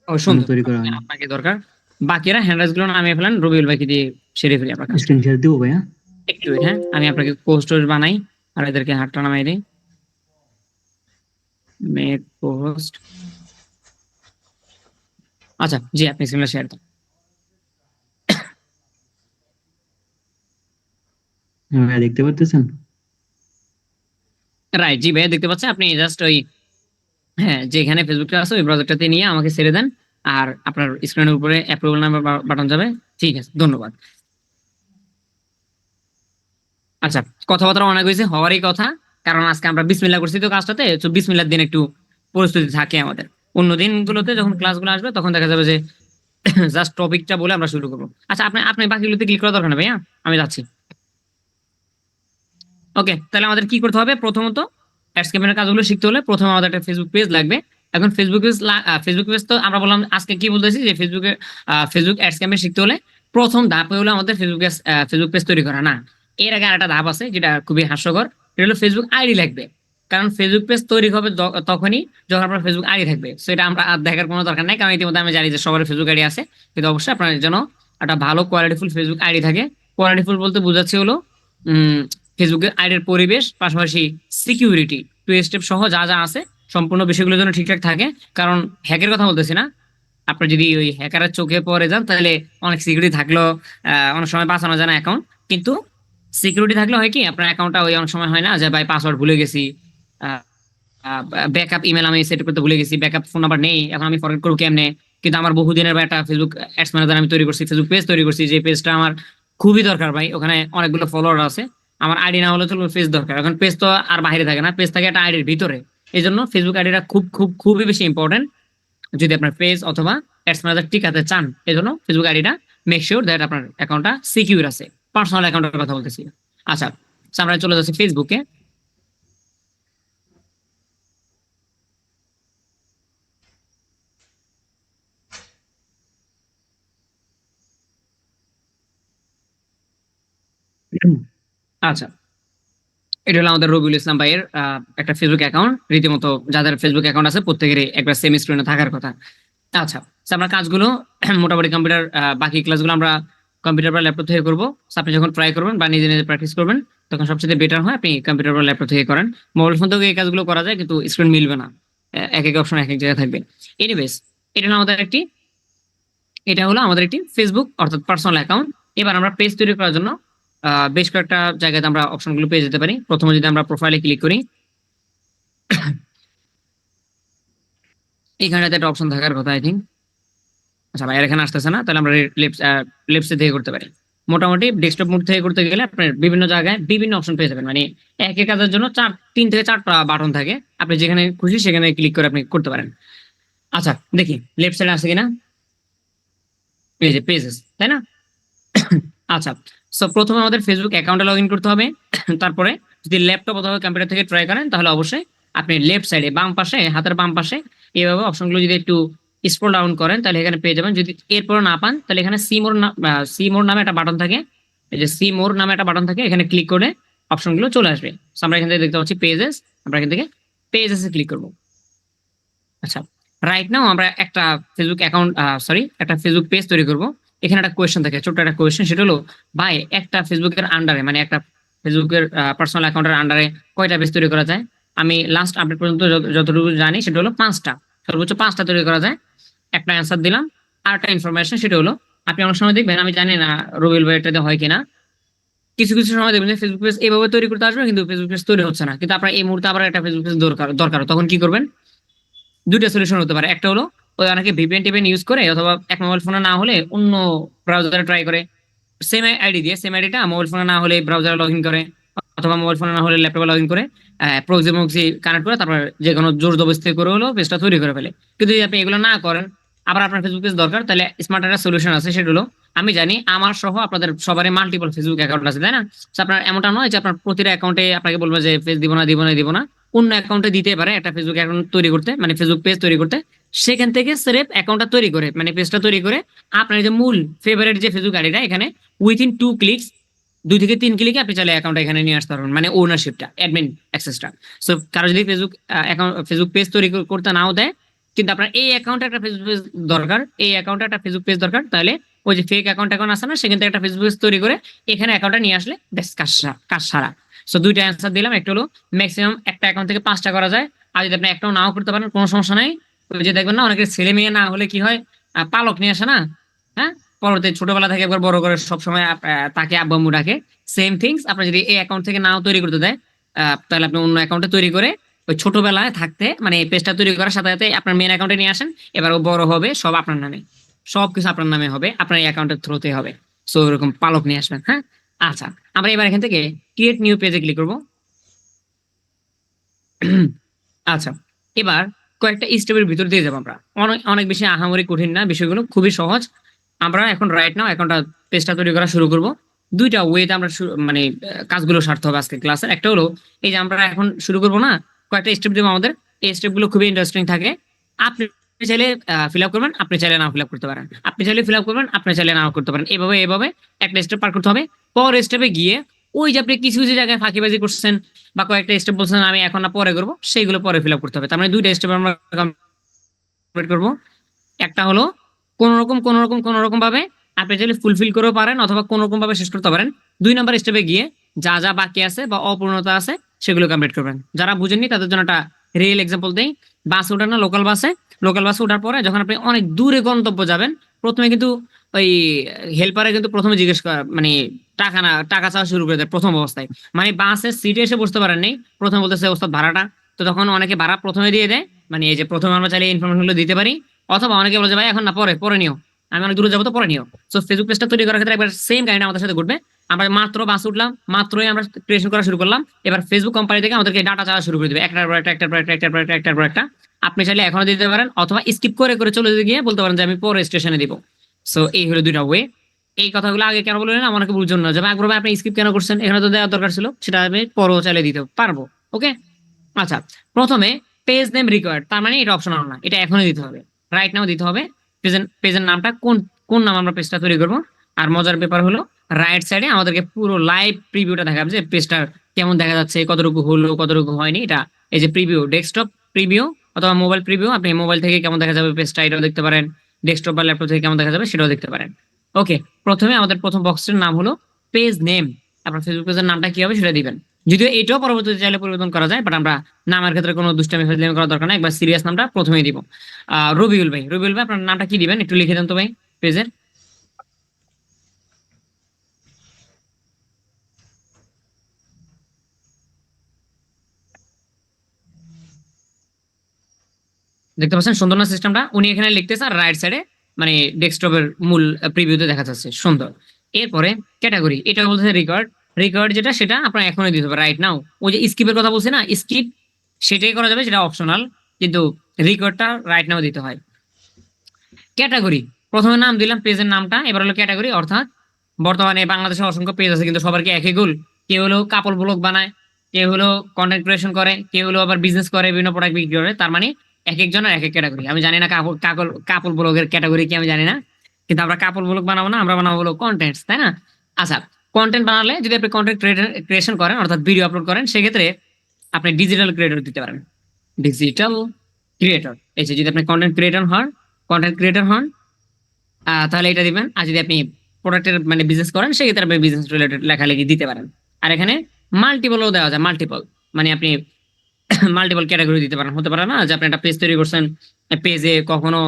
S1: ও
S2: কোনো
S1: সুন্দর,
S2: তৈরি করা হয়নি।
S1: আপনাকে দরকার। বাকিরা হ্যান্ডরাইজ গুলো নামিয়ে ফেলেন, রবিউল ভাইকে দিয়ে সেরে ফেলি আপনার কাজটা।
S2: স্ক্রিন শেয়ার দিব ভাইয়া।
S1: একটু wait, হ্যাঁ আমি আপনাকে পোস্ট বানাই আর এদেরকে হাতটা নামাই দিই। Make post. আচ্ছা জি, আপনি স্ক্রিনটা শেয়ার দেন।
S2: হ্যাঁ ভাইয়া, দেখতে পারতেছেন?
S1: রাইট, জি ভাইয়া দেখতে পাচ্ছেন। আপনি জাস্ট ওই, হ্যাঁ যেখানে ফেসবুকটা আছে ওই ব্রাউজারটাতে নিয়ে আমাকে ছেড়ে দেন, আর আপনার স্ক্রিনের উপরে অ্যাপ্রুভাল নাম্বার বাটন যাবে। ঠিক আছে, ধন্যবাদ। আচ্ছা, কথাবার্তা অনেক হয়েছে, হওয়ারই কথা, কারণ আজকে আমরা বিসমিল্লাহ করছি তো কাজটাতে, তো বিসমিল্লাহর দিন একটু প্রস্তুতি থাকে আমাদের। অন্য দিনগুলোতে যখন ক্লাসগুলো আসবে তখন দেখা যাবে যে জাস্ট টপিকটা বলে আমরা শুরু করবো। আচ্ছা, আপনি আপনি বাকিগুলোতে ক্লিক করা দরকার না ভাইয়া, আমি যাচ্ছি। ওকে, তাহলে আমাদের কি করতে হবে? প্রথমত অ্যাডস ক্যাম্পেইনের কাজগুলো শিখতে হলে প্রথমে আমাদের একটা ফেসবুক পেজ লাগবে। এখন ফেসবুক পেজ তো আমরা বললাম আজকে কি বলতেছি যে ফেসবুক অ্যাডস ক্যাম্পেইন শিখতে হলে প্রথম ধাপ হলো আমাদের ফেসবুক পেজ তৈরি করা না। এর আগে আরেকটা ধাপ আছে যেটা খুবই হাস্যকর, এটা হলো ফেসবুক আইডি লাগবে। কারণ ফেসবুক পেজ তৈরি হবে তখনই যখন আপনার ফেসবুক আইডি থাকবে। সো এটা আমরা আর দেখার কোনো দরকার নাই, কারণ ইতিমধ্যে আমি জানি যে সবার ফেসবুক আইডি আছে। কিন্তু অবশ্যই আপনার যেন একটা ভালো কোয়ালিটিফুল ফেসবুক আইডি থাকে। কোয়ালিটিফুল বলতে বোঝাচ্ছি হলো ফেসবুকের আইডির পরিবেশ, পাশাপাশি সিকিউরিটি, টু স্টেপ সহ যা যা আছে সম্পূর্ণ বিষয়গুলো যেন ঠিকঠাক থাকে। কারণ হ্যাকের কথা বলতেছি না, আপনার যদি ওই হ্যাকারের চোখে পড়ে যান তাহলে অনেক সিকিউরিটি থাকলেও অনেক সময় বাঁচানো যায় না অ্যাকাউন্ট। কিন্তু সিকিউরিটি থাকলে হয় কি, আপনার অ্যাকাউন্টটা ওই অনেক সময় হয় না যে ভাই পাসওয়ার্ড ভুলে গেছি, ব্যাকআপ ইমেল আমি সেট করতে ভুলে গেছি, ব্যাকআপ ফোন নাম্বার নেই, এখন আমি ফরওয়ার্ড করবো কেমনে? কিন্তু আমার বহুদিনের বা একটা ফেসবুক অ্যাডস ম্যানেজার আমি তৈরি করছি, ফেসবুক পেজ তৈরি করছি, যে পেজটা আমার খুবই দরকার ভাই, ওখানে অনেকগুলো ফলোয়ার আছে, আমার আইডি না হলে চলবে, পেজ দরকার। এখন পেজ তো আর বাইরে থাকে না, পেজ থাকে একটা আইডির ভিতরে। এই জন্য ফেসবুক আইডিটা খুবই বেশি ইম্পর্টেন্ট যদি আপনার পেজ অথবা অ্যাডস ম্যানেজার টিকাতে চান। এই জন্য ফেসবুক আইডিটা মেক শিওর দ্যাট আপনার অ্যাকাউন্টটা সিকিউর আছে। পার্সোনাল অ্যাকাউন্টের কথা বলতেছি। আচ্ছা, আমরা চলে যাচ্ছি ফেসবুকে। আচ্ছা, এটা হলো আমাদের রবিউল ইসলাম ভাইয়ের একটা ফেসবুক অ্যাকাউন্ট। রীতিমতো যাদের ফেসবুক অ্যাকাউন্ট আছে প্রত্যেকেরই একবার সেম স্ক্রিনে থাকার কথা। আচ্ছা, তো আমরা কাজগুলো মোটামুটি কম্পিউটার, বাকি ক্লাসগুলো আমরা কম্পিউটার বা ল্যাপটপ থেকে করবো। So আপনি যখন ট্রাই করবেন বা নিজে নিজে প্র্যাকটিস করবেন তখন সবচেয়ে বেটার হয় আপনি কম্পিউটার বা ল্যাপটপ থেকে করেন। মোবাইল ফোন থেকে এই কাজগুলো করা যায় কিন্তু স্ক্রিন মিলবে না, এক এক অপশন এক এক জায়গায় থাকবে। এনিওয়েজ, এটা হলো আমাদের একটি এটা হলো আমাদের একটি ফেসবুক অর্থাৎ পার্সোনাল অ্যাকাউন্ট। এবার আমরা পেজ তৈরি করার জন্য বেশ কয়েকটা জায়গাতে আমরা অপশনগুলো পেয়ে যেতে পারি। প্রথমে যদি আমরা প্রোফাইলে ক্লিক করি, এখানে একটা অপশন থাকার কথা আই থিঙ্ক। আচ্ছা ভাই, আর এখানে আসতেছে না, তাহলে আমরা লেফট থেকে করতে পারি। মোটামুটি ডেস্কটপ মোড থেকে করতে গেলে আপনার বিভিন্ন জায়গায় বিভিন্ন অপশন পেয়ে যাবেন, মানে এক এক কাজের জন্য 3 থেকে 4টা বাটন থাকে, আপনি যেখানে খুশি সেখানে ক্লিক করে আপনি করতে পারেন। আচ্ছা দেখি লেফট সাইডে আছে কিনা, এই যে পেজেস, তাই না? আচ্ছা, সো প্রথমে আমাদের ফেসবুক অ্যাকাউন্টে লগ ইন করতে হবে। তারপরে যদি ল্যাপটপ অথবা কম্পিউটার থেকে ট্রাই করেন তাহলে অবশ্যই আপনি লেফট সাইডে বাম পাশে, হাতের বাম পাশে এইভাবে অপশনগুলো যদি একটু স্ক্রল ডাউন করেন তাহলে এখানে পেয়ে যাবেন। যদি এরপর না পান তাহলে এখানে সি মোর নামে একটা বাটন থাকে, এই যে সি মোর নামে একটা বাটন থাকে, এখানে ক্লিক করে অপশনগুলো চলে আসবে। So আমরা এখান থেকে দেখতে পাচ্ছি পেজেস, আমরা এখান থেকে পেজেসে ক্লিক করবো। আচ্ছা, রাইট নাও আমরা একটা ফেসবুক অ্যাকাউন্ট, সরি একটা ফেসবুক পেজ তৈরি করব। এখানে একটা কোয়েশ্চেন থাকে, ছোট্ট একটা কোয়েশ্চেন, সেটা হলো ভাই একটা ফেসবুকের আন্ডারে, মানে একটা ফেসবুকের পার্সোনাল অ্যাকাউন্টের আন্ডারে কয়টা পেজ তৈরি করা যায়? আমি লাস্ট আপডেট পর্যন্ত যতটুকু জানি সেটা হলো 5টা, সর্বোচ্চ 5টা তৈরি করা যায়। একটা অ্যান্সার দিলাম। আর একটা ইনফরমেশন, সেটা হলো আপনি অনেক সময় দেখবেন, আমি জানি না রবিউল ভাই এটাতে হয় কিনা, কিছু কিছু সময় দেখবেন যে ফেসবুক পেজ এভাবে তৈরি করতে আসবে কিন্তু ফেসবুক পেজ তৈরি হচ্ছে না, কিন্তু আপনার এই মুহূর্তে আবার একটা ফেসবুক পেজ দরকার দরকার তখন কি করবেন? দুইটা সলিউশন হতে পারে। একটা হলো ওই অনেকে ভিপিএন টিপিএন ইউজ করে, অথবা এক মোবাইল ফোনে না হলে অন্য ব্রাউজারে ট্রাই করে, সেম আইডি দিয়ে, সেম আইডিটা মোবাইল ফোনে না হলে ব্রাউজারে লগ ইন করে, অথবা মোবাইল ফোনে না হলে ল্যাপটপে লগ ইন করে প্রক্সি কানেক্ট করে তারপর যে কোনো জোর জবরদস্তি করে হলো পেজটা তৈরি করে ফেলে। কিন্তু যদি আপনি এগুলো না করেন, আবার আপনার ফেসবুক পেজ দরকার, তাহলে স্মার্ট একটা সলিউশন আছে, সেটা হলো আমি জানি আমার সহ আপনাদের সবারই মাল্টিপল ফেসবুক অ্যাকাউন্ট আছে, তাই না? So আপনার এমনটা নয় যে আপনার প্রতিটা অ্যাকাউন্টে আপনাকে বলবো যে পেজ দিব না, অন্য অ্যাকাউন্টে দিতে পারে একটা ফেসবুক অ্যাকাউন্ট তৈরি করতে, মানে ফেসবুক পেজ তৈরি করতে। সেখান থেকে স্রেফ অ্যাকাউন্টটা তৈরি করে, মানে পেজটা তৈরি করে আপনার যে মূল ফেভারিট যে ফেসবুক আইডিটা, এখানে উইথিন 2 ক্লিকস, 2 থেকে 3 ক্লিকে আপনি চাইলে অ্যাকাউন্টটা এখানে নিয়ে আসতে পারবেন, মানে ওনারশিপটা, অ্যাডমিন অ্যাক্সেসটা। সো কারো যদি ফেসবুক অ্যাকাউন্ট ফেসবুক পেজ তৈরি করতে নাও দেয়, কিন্তু আপনার এই অ্যাকাউন্টে একটা ফেসবুক পেজ দরকার, এই অ্যাকাউন্টে একটা ফেসবুক পেজ দরকার, তাহলে ওই যে ফেক অ্যাকাউন্ট আছে না, সেখান থেকে একটা ফেসবুক পেজ তৈরি করে এখানে অ্যাকাউন্টটা নিয়ে আসলে বেশ কাজ সারা। সো দুইটা অ্যান্সার দিলাম। একটা হলো ম্যাক্সিমাম একটা অ্যাকাউন্ট থেকে 5টা করা যায়, আর যদি আপনি একটাও নাও করতে পারেন কোনো সমস্যা নাই। ওই যে দেখবেন না অনেকের ছেলে মেয়ে না হলে কি হয়, পালক নিয়ে আসে না, হ্যাঁ, পরবর্তী ছোটবেলা থেকে একবার বড় করে সবসময় তাকে আব্বু আম্মু ডাকে। সেম থিংস আপনি যদি এই অ্যাকাউন্ট থেকে নাও তৈরি করতে দেয়, তাহলে আপনি অন্য অ্যাকাউন্টে তৈরি করে ওই ছোটবেলায় থাকতে মানে পেজটা তৈরি করার সাথে সাথে আপনার মেন অ্যাকাউন্টে নিয়ে আসেন। এবার ও বড় হবে সব আপনার নামে, সবকিছু আপনার নামে হবে, আপনার এই অ্যাকাউন্টের থ্রুতে হবে। সো এরকম পালক নিয়ে আসবেন, হ্যাঁ। আচ্ছা, আমরা এবার এখান থেকে ক্রিয়েট নিউ পেজে ক্লিক করবো। আচ্ছা, এবার কয়েকটা স্টেপের ভিতর দিয়ে যাবো আমরা, অনেক অনেক বেশি আহামরি কঠিন না, বিষয়গুলো খুবই সহজ। আমরা এখন রাইট নাও অ্যাকাউন্টটা পেজটা তৈরি করা শুরু করব। দুইটা ওয়েতে আমরা মানে কাজগুলো সারতে হবে আজকে ক্লাসের। একটা হলো এই যে আমরা এখন শুরু করবো না, কয়েকটা স্টেপ দেবো আমাদের, এই স্টেপগুলো খুবই ইন্টারেস্টিং থাকে। আপনি চাইলে ফিল আপ করবেন, আপনি চাইলে নাও ফিল আপ করতে পারেন, আপনি চাইলে ফিল আপ করবেন, আপনি চাইলে নাও করতে পারেন। এভাবে এভাবে একটা স্টেপ পার করতে হবে। পর স্টেপে গিয়ে ওই যে আপনি কিছু কিছু জায়গায় ফাঁকিবাজি করছেন বা কয়েকটা স্টেপ বলছেন আমি এখন না পরে করবো, সেইগুলো পরে ফিল আপ করতে হবে। তার মানে দুইটা স্টেপ আমরা কমপ্লিট করবো। একটা হলো কোন রকম ভাবে আপনি চাইলে ফুলফিল করেও পারেন অথবা কোন রকম ভাবে শেষ করতে পারেন। 2 নম্বর স্টেপে গিয়ে যা যা বাকি আছে বা অপূর্ণতা আছে সেগুলো কমপ্লিট করবেন। যারা বুঝেননি তাদের জন্য একটা রিয়েল এক্সাম্পল দেই। বাসে ওঠার না, লোকাল বাসে, লোকাল বাসে ওঠার পরে যখন আপনি অনেক দূরে গন্তব্য যাবেন, প্রথমে কিন্তু ওই হেল্পারে কিন্তু প্রথমে জিজ্ঞেস করা মানে টাকা চাওয়া শুরু করে দেয় প্রথম অবস্থায়। মানে বাসের সিটে এসে বসতে পারেন নেই, প্রথমে বলতেছে ওস্তাদ ভাড়াটা। তো তখন অনেকে ভাড়া প্রথমে দিয়ে দেয়, মানে এই যে প্রথমে আমরা চাইলে ইনফরমেশন গুলো দিতে পারি। অথবা অনেকে বলে যে ভাই এখন না, পরে পরে নিও, আমি অনেক দূরে যাবো তো পরে নিও। সো ফেসবুক পেজটা তৈরি করার ক্ষেত্রে একবার সেম কাহিনী আমাদের সাথে ঘটবে। আমরা মাত্র বাস উঠলাম, মাত্রই আমরা ক্রিয়েশন করা শুরু করলাম, এবার ফেসবুক কোম্পানি থেকে আমাদেরকে ডাটা চাওয়া শুরু করে দিবে একটার পর একটা, একটার পর একটা, একটার পর একটা, একটার পর একটা। আপনি চাইলে এখনো দিতে পারেন অথবা স্কিপ করে করে চলে গিয়ে বলতে পারেন যে আমি পরে স্টেশনে দিব। সো এই হলো দুইটা ওয়ে। এই কথাগুলো আগে কেন বললেন না অনেকে বুঝছেন না, যে আগ্রহ আপনি স্কিপ কেন করছেন, এখানে তো দেওয়ার দরকার ছিল, সেটা আমি পরেও চাইলে দিতে পারবো। ওকে, আচ্ছা, প্রথমে পেজ নেম রিকোয়ার্ড, তার মানে এটা অপশনাল না, এটা এখনই দিতে হবে, রাইট নাও দিতে হবে। পেজের নামটা কোন কোন নাম আমরা পেজটা তৈরি করবো। আর মজার ব্যাপার হলো রাইট সাইডে আমাদেরকে পুরো লাইভ প্রিভিউটা দেখাবে, যে পেজটা কেমন দেখা যাচ্ছে, কতটুকু হলো কতটুকু হয়নি। এটা এই যে প্রিভিউ, ডেস্কটপ প্রিভিউ অথবা মোবাইল প্রিভিউ, আপনি মোবাইল থেকে কেমন দেখা যাবে পেজটা এটাও দেখতে পারেন, ডেস্কটপ বা ল্যাপটপ থেকে কেমন দেখা যাবে সেটাও দেখতে পারেন। ওকে, প্রথমে আমাদের প্রথম বক্সের নাম হলো পেজ নেম। আপনার ফেসবুক পেজের নামটা কি হবে সেটা দিবেন। যদিও এটাও পরবর্তীতে চাইলে পরিবর্তন করা যায়, বাট আমরা নামের ক্ষেত্রে কোনো দুষ্টামি ফাজলামি করার দরকার নাই, একবার সিরিয়াস নামটা প্রথমেই দিব। রবিউল ভাই, রবিউল ভাই আপনার নামটা কি দিবেন একটু লিখে দেন তো ভাই পেজের। দেখতে পাচ্ছেন সুন্দর না সিস্টেমটা, উনি এখানে লিখতেছে আর রাইট সাইডে মানে ডেস্কটপের মূল প্রিভিউতে দেখা যাচ্ছে সুন্দর। এরপরে ক্যাটাগরি, এটা বলতেছে রিকোয়ার্ড। রিকোয়ার্ড যেটা সেটা আপনার এখনই দিতে হবে রাইট নাও। ওই যে স্কিপের কথা বলছি না, স্কিপ সেটাই করা যাবে, সেটা অপশনাল, কিন্তু রিকোয়ার্ডটা রাইট নাও দিতে হয়। ক্যাটাগরি, প্রথমে নাম দিলাম পেজের নামটা, এবার হলো ক্যাটাগরি, অর্থাৎ বর্তমানে বাংলাদেশে অসংখ্য পেজ আছে কিন্তু সবার কি একই গোল? কেউ হলো কাপড় ব্লগ বানায়, কেউ হলো কন্টেন্ট ক্রিয়েশন করে, কেউ হলো আবার বিজনেস করে, বিভিন্ন প্রোডাক্ট বিক্রি করে। তার মানে এক একজনের এক এক ক্যাটাগরি। আমি জানি না কাপড় কাপড় কাপড় ব্লগের ক্যাটাগরি কি আমি জানি না, কিন্তু আমরা কাপড় ব্লগ বানাবো না, আমরা বানাবো হলো কন্টেন্টস, তাই না? আচ্ছা, কন্টেন্ট বানালে যদি আপনি কন্টেন্ট ক্রিয়েশন করেন অর্থাৎ ভিডিও আপলোড করেন, সেক্ষেত্রে আপনি ডিজিটাল ক্রিয়েটর দিতে পারেন। ডিজিটাল ক্রিয়েটর, এই যে যদি আপনি কন্টেন্ট ক্রিয়েটর হন তাহলে এটা দিবেন। আর যদি আপনি প্রোডাক্টের মানে বিজনেস করেন সেক্ষেত্রে আপনি বিজনেস রিলেটেড লেখালেখি দিতে পারেন। আর এখানে মাল্টিপলও দেওয়া যায়, মাল্টিপল মানে আপনি মাল্টিপল ক্যাটাগরি দিতে পারেন। হতে পারে না যে আপনি একটা পেজ তৈরি করছেন, পেজে কখনো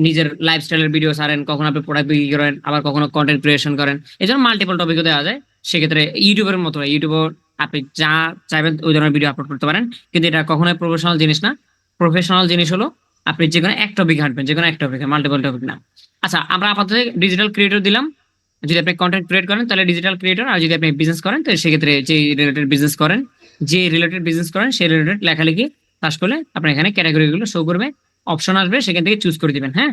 S1: নিজের লাইফস্টাইলের ভিডিও ছাড়েন, কখনো আপনি প্রোডাক্ট বিক্রি করেন, আবার কখনো কন্টেন্ট ক্রিয়েশন করেন, এই জন্য মাল্টিপল টপিকও দেওয়া যায়। সেক্ষেত্রে ইউটিউবের মতো ইউটিউবে আপনি যা চাইবেন ওই ধরনের ভিডিও আপলোড করতে পারেন, কিন্তু এটা কখনোই প্রফেশনাল জিনিস না। প্রফেশনাল জিনিস হলো আপনি যে কোনো এক টপিক হাঁটবেন, যে কোনো এক টপিকে, মাল্টিপল টপিক না। আচ্ছা, আমরা আপাতত ডিজিটাল ক্রিয়েটর দিলাম। যদি আপনি কন্টেন্ট ক্রিয়েট করেন তাহলে ডিজিটাল ক্রিয়েটর, আর যদি আপনি বিজনেস করেন তাহলে সেক্ষেত্রে যে রিলেটেড বিজনেস করেন সেই রিলেটেড লেখালেখি পাস করলে আপনার এখানে ক্যাটাগরি গুলো শো করবে, অপশন আসবে, সেখান থেকে চুজ করে দিবেন। হ্যাঁ,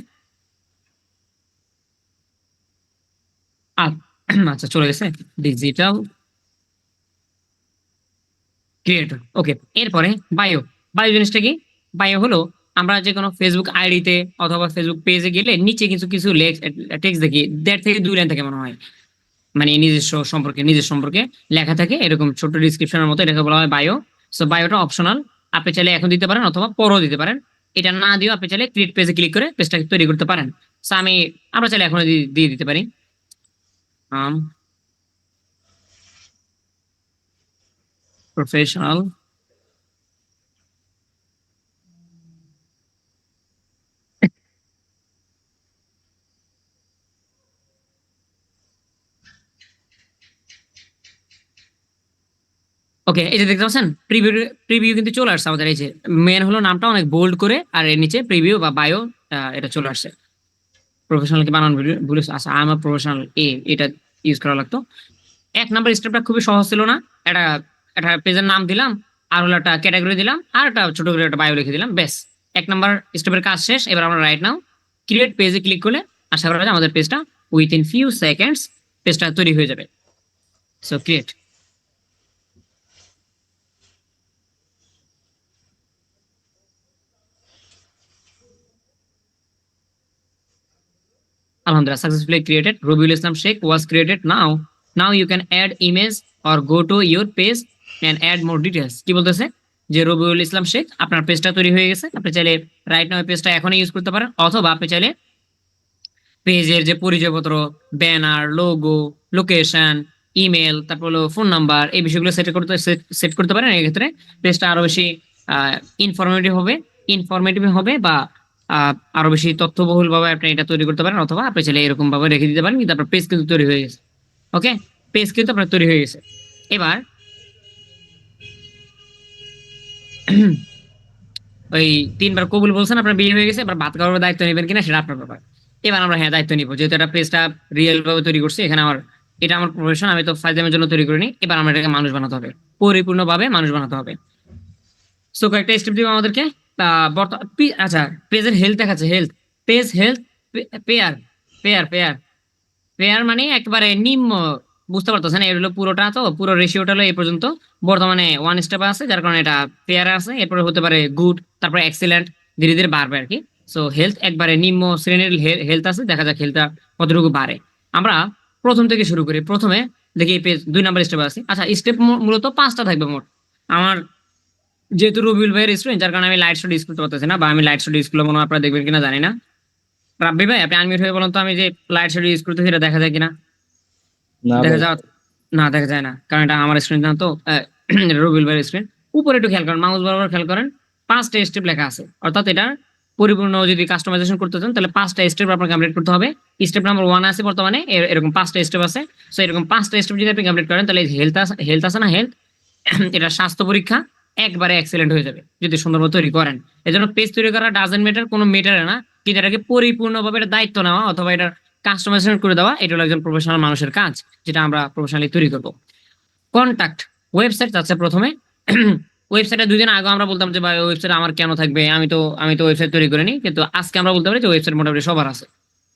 S1: আচ্ছা চলে গেছে ডিজিটাল ক্রিয়েটর। ওকে, এরপরে বায়ো। বায়ো জিনিসটা কি? বায়ো হলো আমরা যে কোনো ফেসবুক আইডিতে অথবা ফেসবুক পেজে গেলে নিচে কিছু কিছু টেক্সট দেখি, 1.5 থেকে 2 লাইন থেকে মনে হয়, মানে নিজের সম্পর্কে লেখা থাকে, এরকম ছোট ডিসক্রিপশনের মতো, এটাকে বলা হয় বায়ো। সো বায়োটা অপশনাল, আপনি চাইলে এখন দিতে পারেন অথবা পরেও দিতে পারেন। এটা না দিয়েও আপনি চাইলে ক্রিয়েট পেজে ক্লিক করে পেজটাকে তৈরি করতে পারেন। So, আমরা চাইলে এখনো দিয়ে দিতে পারি। প্রফেশনাল ওকে, এই যে দেখতে পাচ্ছেন প্রিভিউ কিন্তু চলে আসছে আমাদের। এই যে মেন হলো নামটা অনেক বোল্ড করে, আর এর নিচে প্রিভিউ বা বায়ো এটা চলে আসছে। প্রফেশনাল কি বানান ভুলে, আচ্ছা আই এম প্রফেশনাল এটা ইউজ করা লাগতো। 1 নাম্বার স্টেপটা খুবই সহজ ছিল না? একটা একটা পেজের নাম দিলাম, আর হলো একটা ক্যাটাগরি দিলাম, আর একটা ছোট করে একটা বায়ো লিখে দিলাম, ব্যাস 1 নাম্বার স্টেপের কাজ শেষ। এবার আমরা রাইট নাও ক্রিয়েট পেজে ক্লিক করলে আশা করা যায় আমাদের পেজটা উইথিন ফিউ সেকেন্ডস পেজটা তৈরি হয়ে যাবে। So create. Alhamdulillah, successfully created. Rubiul Islam Sheikh was created. Now you can add image or go to your page and add more details. কি বলতেছে যে রবিউল ইসলাম শেখ আপনার পেজটা তৈরি হয়ে গেছে। আপনি চাইলে রাইট নাও পেজটা এখনই ইউজ করতে পারেন, অথবা আপনি চাইলে পেজের যে পরিচয়পত্র, ব্যানার, লোগো, লোকেশন, ইমেল, তারপর হলো ফোন নাম্বার, এই বিষয়গুলো সেট করতে পারেন। এক্ষেত্রে পেজটা আরো বেশি ইনফরমেটিভ হবে বা আরো বেশি তথ্যবহুল ভাবে আপনি এটা তৈরি করতে পারেন, অথবা আপনি চাইলে এরকম ভাবে রেখে দিতে পারেন। কিন্তু আপনার পেজ কিন্তু তৈরি হয়ে গেছে। ওকে, পেজ কিন্তু আপনার তৈরি হয়ে গেছে। এবার ওই 3বার কবুল বলছেন, আপনার বিয়ে হয়ে গেছে। এবার ভাত খাওয়ার দায়িত্ব নেবেন কিনা সেটা আপনার ব্যাপার। এবার আমরা দায়িত্ব নিবো, যেহেতু এটা পেজটা রিয়েল ভাবে তৈরি করছি। এখানে এটা আমার প্রফেশন, আমি তো ফাইজলামের জন্য তৈরি করিনি। এবার আমরা এটাকে মানুষ বানাতে হবে, পরিপূর্ণভাবে মানুষ বানাতে হবে। সো কয়েকটা স্টেপ দিব আমাদেরকে। আচ্ছা, পেজের হেলথ দেখাচ্ছে, page health, pair pair pair pair মানে একেবারে নিম্ন, বুঝতে পারতেছেন? এর হলো পুরোটা, তো পুরো রেশিওটা হলো এই পর্যন্ত। বর্তমানে 1 স্টেপ আছে, যার কারণে এটা পেয়ারে আছে। এরপরে হতে পারে গুড, তারপরে এক্সিলেন্ট, ধীরে ধীরে বাড়বে আর কি। সো হেলথ একবারে নিম্ন শ্রেণীর হেলথ আছে, দেখা যাক হেলথটা কতটুকু বাড়ে। আমরা প্রথম থেকে শুরু করি। প্রথমে দেখি পেজ 2 নাম্বার স্টেপ আছে। আচ্ছা, স্টেপ মূলত 5টা থাকবে মোট। আমার যেহেতু রবিউল ভাইয়ের স্টুডেন্ট, যার কারণে আমি লাইট স্টাডি ইউজ করতে পারতেছি না, বা আমি লাইট স্টাডি ইউজ করলে মনে হয় আপনারা দেখবেন কিনা জানি না। রাব্বি ভাই, আপনি আনমিউট হয়ে বলুন তো, আমি যে লাইট স্টাডি ইউজ করতেছি এটা দেখা যায় কিনা?
S3: না
S1: দেখা
S3: ভাই,
S1: যাওয়া না, দেখা যায় না, কারণ এটা আমার স্ক্রিন না তো। রবিউল ভাইয়ের স্ক্রিন। উপরে একটু খেয়াল করেন, মাউস বরাবর খেয়াল করেন, 5টা স্টেপ লেখা আছে। অর্থাৎ এটা পরিপূর্ণ যদি কাস্টমাইজেশন করতে চান, তাহলে 5টা স্টেপ আপনার কমপ্লিট করতে হবে। স্টেপ নাম্বার 1 আছে বর্তমানে, এরকম 5টা স্টেপ আছে। সো এরকম 5টা স্টেপ যদি আপনি কমপ্লিট করেন, তাহলে হেলথ আছে না, হেলথ এটা স্বাস্থ্য পরীক্ষা একবারে এক্সেলেন্ট হয়ে যাবে যদি সুন্দরভাবে তৈরি করেন। এজন্য পেজ তৈরি করা ডাজেন্ট ম্যাটার, কোনো মেটারে না, কিন্তু এটাকে পরিপূর্ণভাবে এটা দায়িত্ব নেওয়া অথবা এটার কাস্টমাইজেশন করে দেওয়া, এটা হলো একজন প্রফেশনাল মানুষের কাজ, যেটা আমরা প্রফেশনালি তৈরি করব। কন্টাক্ট ওয়েবসাইট আছে প্রথমে। ওয়েবসাইটে 2 দিন আগে আমরা বলতাম যে ভাই ওয়েবসাইট আমার কেন থাকবে, আমি তো ওয়েবসাইট তৈরি করিনি। কিন্তু আজকে আমরা বলতে পারি যে ওয়েবসাইট মোটামুটি সবার আছে,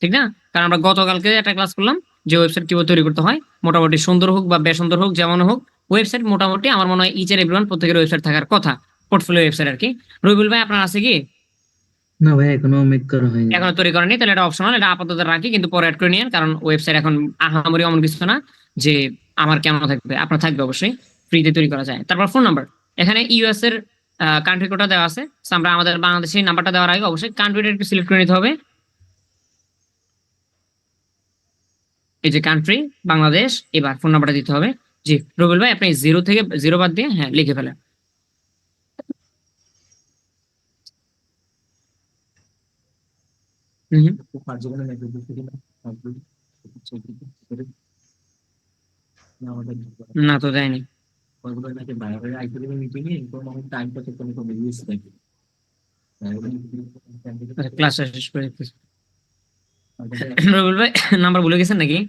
S1: ঠিক না? কারণ আমরা গতকালকে একটা ক্লাস করলাম যে ওয়েবসাইট কিভাবে তৈরি করতে হয়। মোটামুটি সুন্দর হোক বা বেসুন্দর হোক, যেমন হোক, ওয়েবসাইট মোটামুটি আমার মনে হয় ইচ এন্ড এভরিওয়ান প্রত্যেকের ওয়েবসাইট থাকার কথা, পোর্টফোলিও ওয়েবসাইট আর কি। রবিউল ভাই, আপনার আছে কি?
S2: না ভাই, এখনো মেক করা হয়নি।
S1: এখনো তৈরি করেনি? তাহলে এটা অপশনাল, এটা আপাতত রাখি, কিন্তু পরে অ্যাড করে নিন। কারণ ওয়েবসাইট এখন আহামরি এমন কিছু না যে আমার কেন থাকবে, আপনার থাকবে অবশ্যই, ফ্রিতে তৈরি করা যায়। তারপর ফোন নাম্বার, এখানে ইউএস এর কান্ট্রি কোডটা দেওয়া আছে। So, আমরা আমাদের বাংলাদেশের নাম্বারটা দেওয়ার আগে অবশ্যই কান্ট্রিটা একটু সিলেক্ট করে নিতে হবে। এই যে কান্ট্রি বাংলাদেশ, এবার ফোন নাম্বারটা দিতে হবে। জি রবিউল ভাই, আপনি 0 থেকে 0 বাদ দিয়ে লিখে ফেলেন। হুম, না তো দেয়নি। ক্লাস শেষ করে দিতেছি। রবিউল ভাই, নাম্বার ভুলে গেছেন নাকি?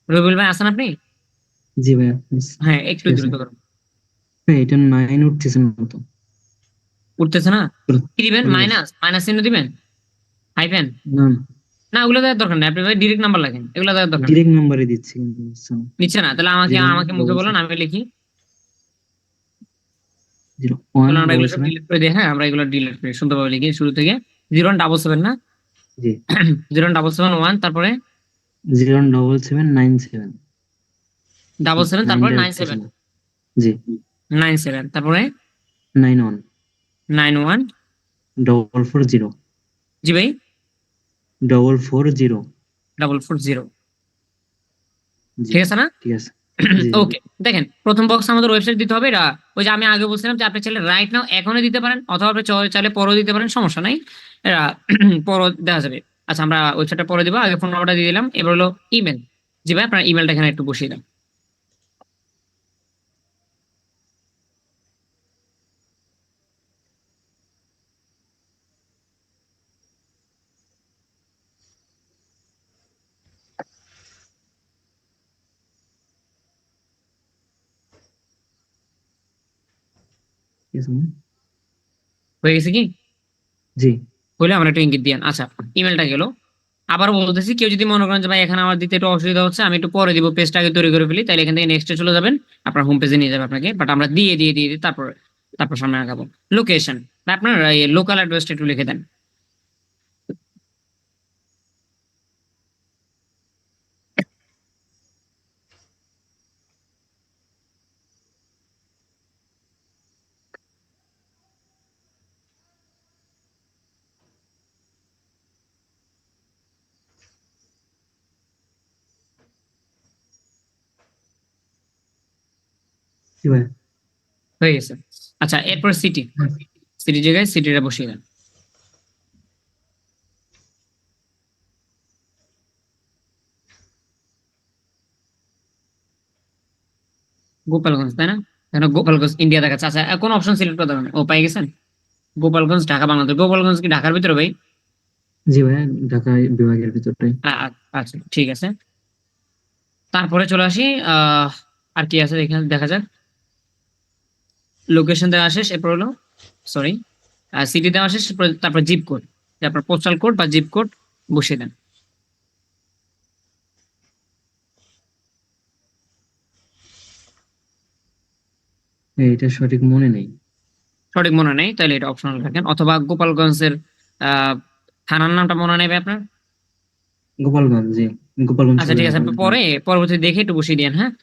S1: রবিউল ভাই, আছেন আপনি?
S2: জি ভাই,
S1: একটু
S2: ঠিক আছে।
S1: দ্রুত করুন।
S2: ভাই, এটা 9 উঠতেছে না তো।
S1: উঠতেছে না? কি দিবেন?
S2: চলে গেছে।
S1: মাইনাস চিহ্ন দিবেন, হাইফেন?
S2: না,
S1: না, ওগুলো দেওয়ার দরকার নেই। আপনি ভাই ডিরেক্ট নাম্বার লাগেন, এগুলো দেওয়ার দরকার নেই।
S2: ডিরেক্ট নাম্বারে দিচ্ছি কিন্তু হচ্ছে না।
S1: নিচ্ছে না? তাহলে আমাকে
S2: 0
S1: আমাকে মুখে বলুন, আমি লিখি।
S2: 0
S1: তাহলে
S2: 1
S1: আমরা এগুলো
S2: 7
S1: সব
S2: 7।
S1: ডিলিট করে দিই। আমরা এগুলো ডিলিট করি, সুন্দরভাবে লিখি শুরু থেকে। 0177 না?
S2: জি।
S1: 0177 1, তারপরে
S2: 0 7 7 9 7।
S1: 7 তারপরে
S2: নাইনটা
S1: 9
S2: উঠতেছে
S1: 7
S2: না। জি
S1: 9 7 তারপরে
S2: 91
S1: 9 1।
S2: 440
S1: জি ভাই
S2: 440
S1: 440।
S2: জি
S1: ঠিক আছে না?
S2: ঠিক আছে জি জি
S1: ওকে, দেখেন প্রথম বক্স আমাদের ওয়েবসাইট দিতে হবে। এটা ওই যে আমি আগে বলছিলাম যে আপনি চাইলে রাইট নাও এখনই দিতে পারেন, অথবা আপনি চাইলে পরেও দিতে পারেন, সমস্যা নাই। এটা পরও দেওয়া যাবে। আচ্ছা, আমরা ওয়েবসাইটটা পরে দিব, আগে ফোন নাম্বারটা দিয়ে দিলাম। এবার হলো ইমেল। জি ভাই, আপনার ইমেলটা এখানে একটু বসিয়ে দেন।
S2: ঠিক আছে
S1: হয়ে গেছে কি?
S2: জি
S1: হলে আমার একটু ইঙ্গিত দিয়েন। আচ্ছা, ইমেলটা গেল। আবার বলতেছি, কেউ যদি মনে করেন যে ভাই এখানে আমার দিতে একটু অসুবিধা হচ্ছে, আমি একটু পরে দিব, পেজটা আগে তৈরি করে ফেলি, তাহলে এখান থেকে নেক্সটে চলে যাবেন, আপনার হোম পেজে নিয়ে যাবে আপনাকে। বাট আমরা দিয়ে তারপর তারপর সামনে আগাবো। লোকেশন বা আপনার লোকাল অ্যাড্রেসটা একটু লিখে দেন।
S2: জি ভাই
S1: হয়ে গেছে। আচ্ছা, এরপর সিটি। সিটি জায়গায় সিটিটা বসিয়ে দেন। গোপালগঞ্জ, তাই না? এখানে গোপালগঞ্জ ইন্ডিয়া দেখাচ্ছে। আচ্ছা, কোন অপশন সিলেক্ট করতে হবে? ও, পাই গেছেন। গোপালগঞ্জ ঢাকা বাংলাদেশ। গোপালগঞ্জ কি ঢাকার ভিতরে ভাই?
S2: জি ভাই ঢাকা বিভাগের ভিতরটাই
S1: আচ্ছা, ঠিক আছে। তারপরে চলে আসি। আহ আর কি আছে এখানে দেখা যাক। লোকেশন দেওয়া শেষ, এরপর হলো সরি সিটি দেওয়া শেষ, তারপর জিপ কোড। তারপর পোস্টাল কোড বা জিপ কোড বসিয়ে দেন।
S2: এটা সঠিক মনে নেই
S1: সঠিক মনে নেই, তাহলে এটা অপশনাল রাখেন। অথবা গোপালগঞ্জের আহ থানার নামটা মনে নেই ভাই আপনার?
S2: গোপালগঞ্জ জি গোপালগঞ্জ
S1: আচ্ছা, ঠিক
S2: সদর
S1: আছে,
S2: হাসপাতাল
S1: পরে পরবর্তী দেখে একটু বসিয়ে দেন, হ্যাঁ।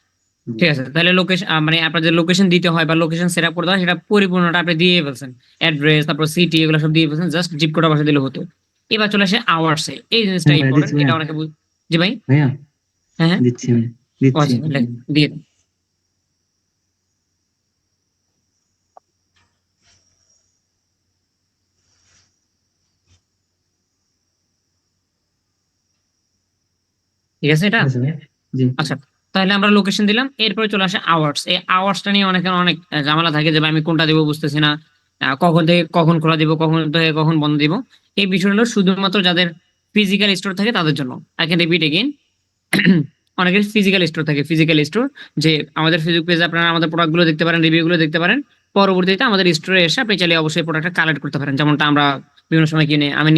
S2: জি
S1: ঠিক আছে, তাহলে লোকেশন মানে আপনার যে লোকেশন দিতে হয় বা লোকেশন সেট আপ করতে হয়, সেটা পরিপূর্ণটা আপনি দিয়ে ফেলছেন। অ্যাড্রেস, তারপর সিটি, এগুলো সব দিয়ে ফেলছেন, জাস্ট জিপ কোডটা বসে দিলে হতো। এবার চলে আসে আওয়ার্সে। এই জিনিসটা
S2: হ্যাঁ ভাইয়া
S1: ইম্পর্টেন্ট,
S2: দিচ্ছি
S1: এটা
S2: ভাইয়া
S1: অনেকে জি ভাই।
S2: ভাইয়া
S1: হ্যাঁ হ্যাঁ।
S2: দিচ্ছি আমি
S1: ও
S2: দিচ্ছি
S1: আচ্ছা, লেখেন, দিয়ে দিন। ঠিক আছে এটা।
S2: ঠিক আছে ভাইয়া জি
S1: আচ্ছা, তাহলে আমরা লোকেশন দিলাম, এরপরে চলে আসে আওয়ার্স। এই আওয়ার্সটা নিয়ে অনেকের অনেক ঝামেলা থাকে যে ভাই আমি কোনটা দিব বুঝতেছি না, কখন থেকে কখন খোলা দিব, কখন থেকে কখন বন্ধ দিব। এই বিষয়গুলো শুধুমাত্র যাদের ফিজিক্যাল স্টোর থাকে তাদের জন্য। I can repeat again. অনেকের ফিজিক্যাল স্টোর থাকে, ফিজিক্যাল স্টোর, যে আমাদের ফেসবুক পেজে আপনারা আমাদের প্রোডাক্ট গুলো দেখতে পারেন, রিভিউ গুলো দেখতে পারেন। পরবর্তীতে আমাদের স্টোরে এসে আপনি চাইলে অবশ্যই প্রোডাক্টটা কালেক্ট করতে পারেন, যেমনটা আমরা বিভিন্ন সময় কিনে, আমি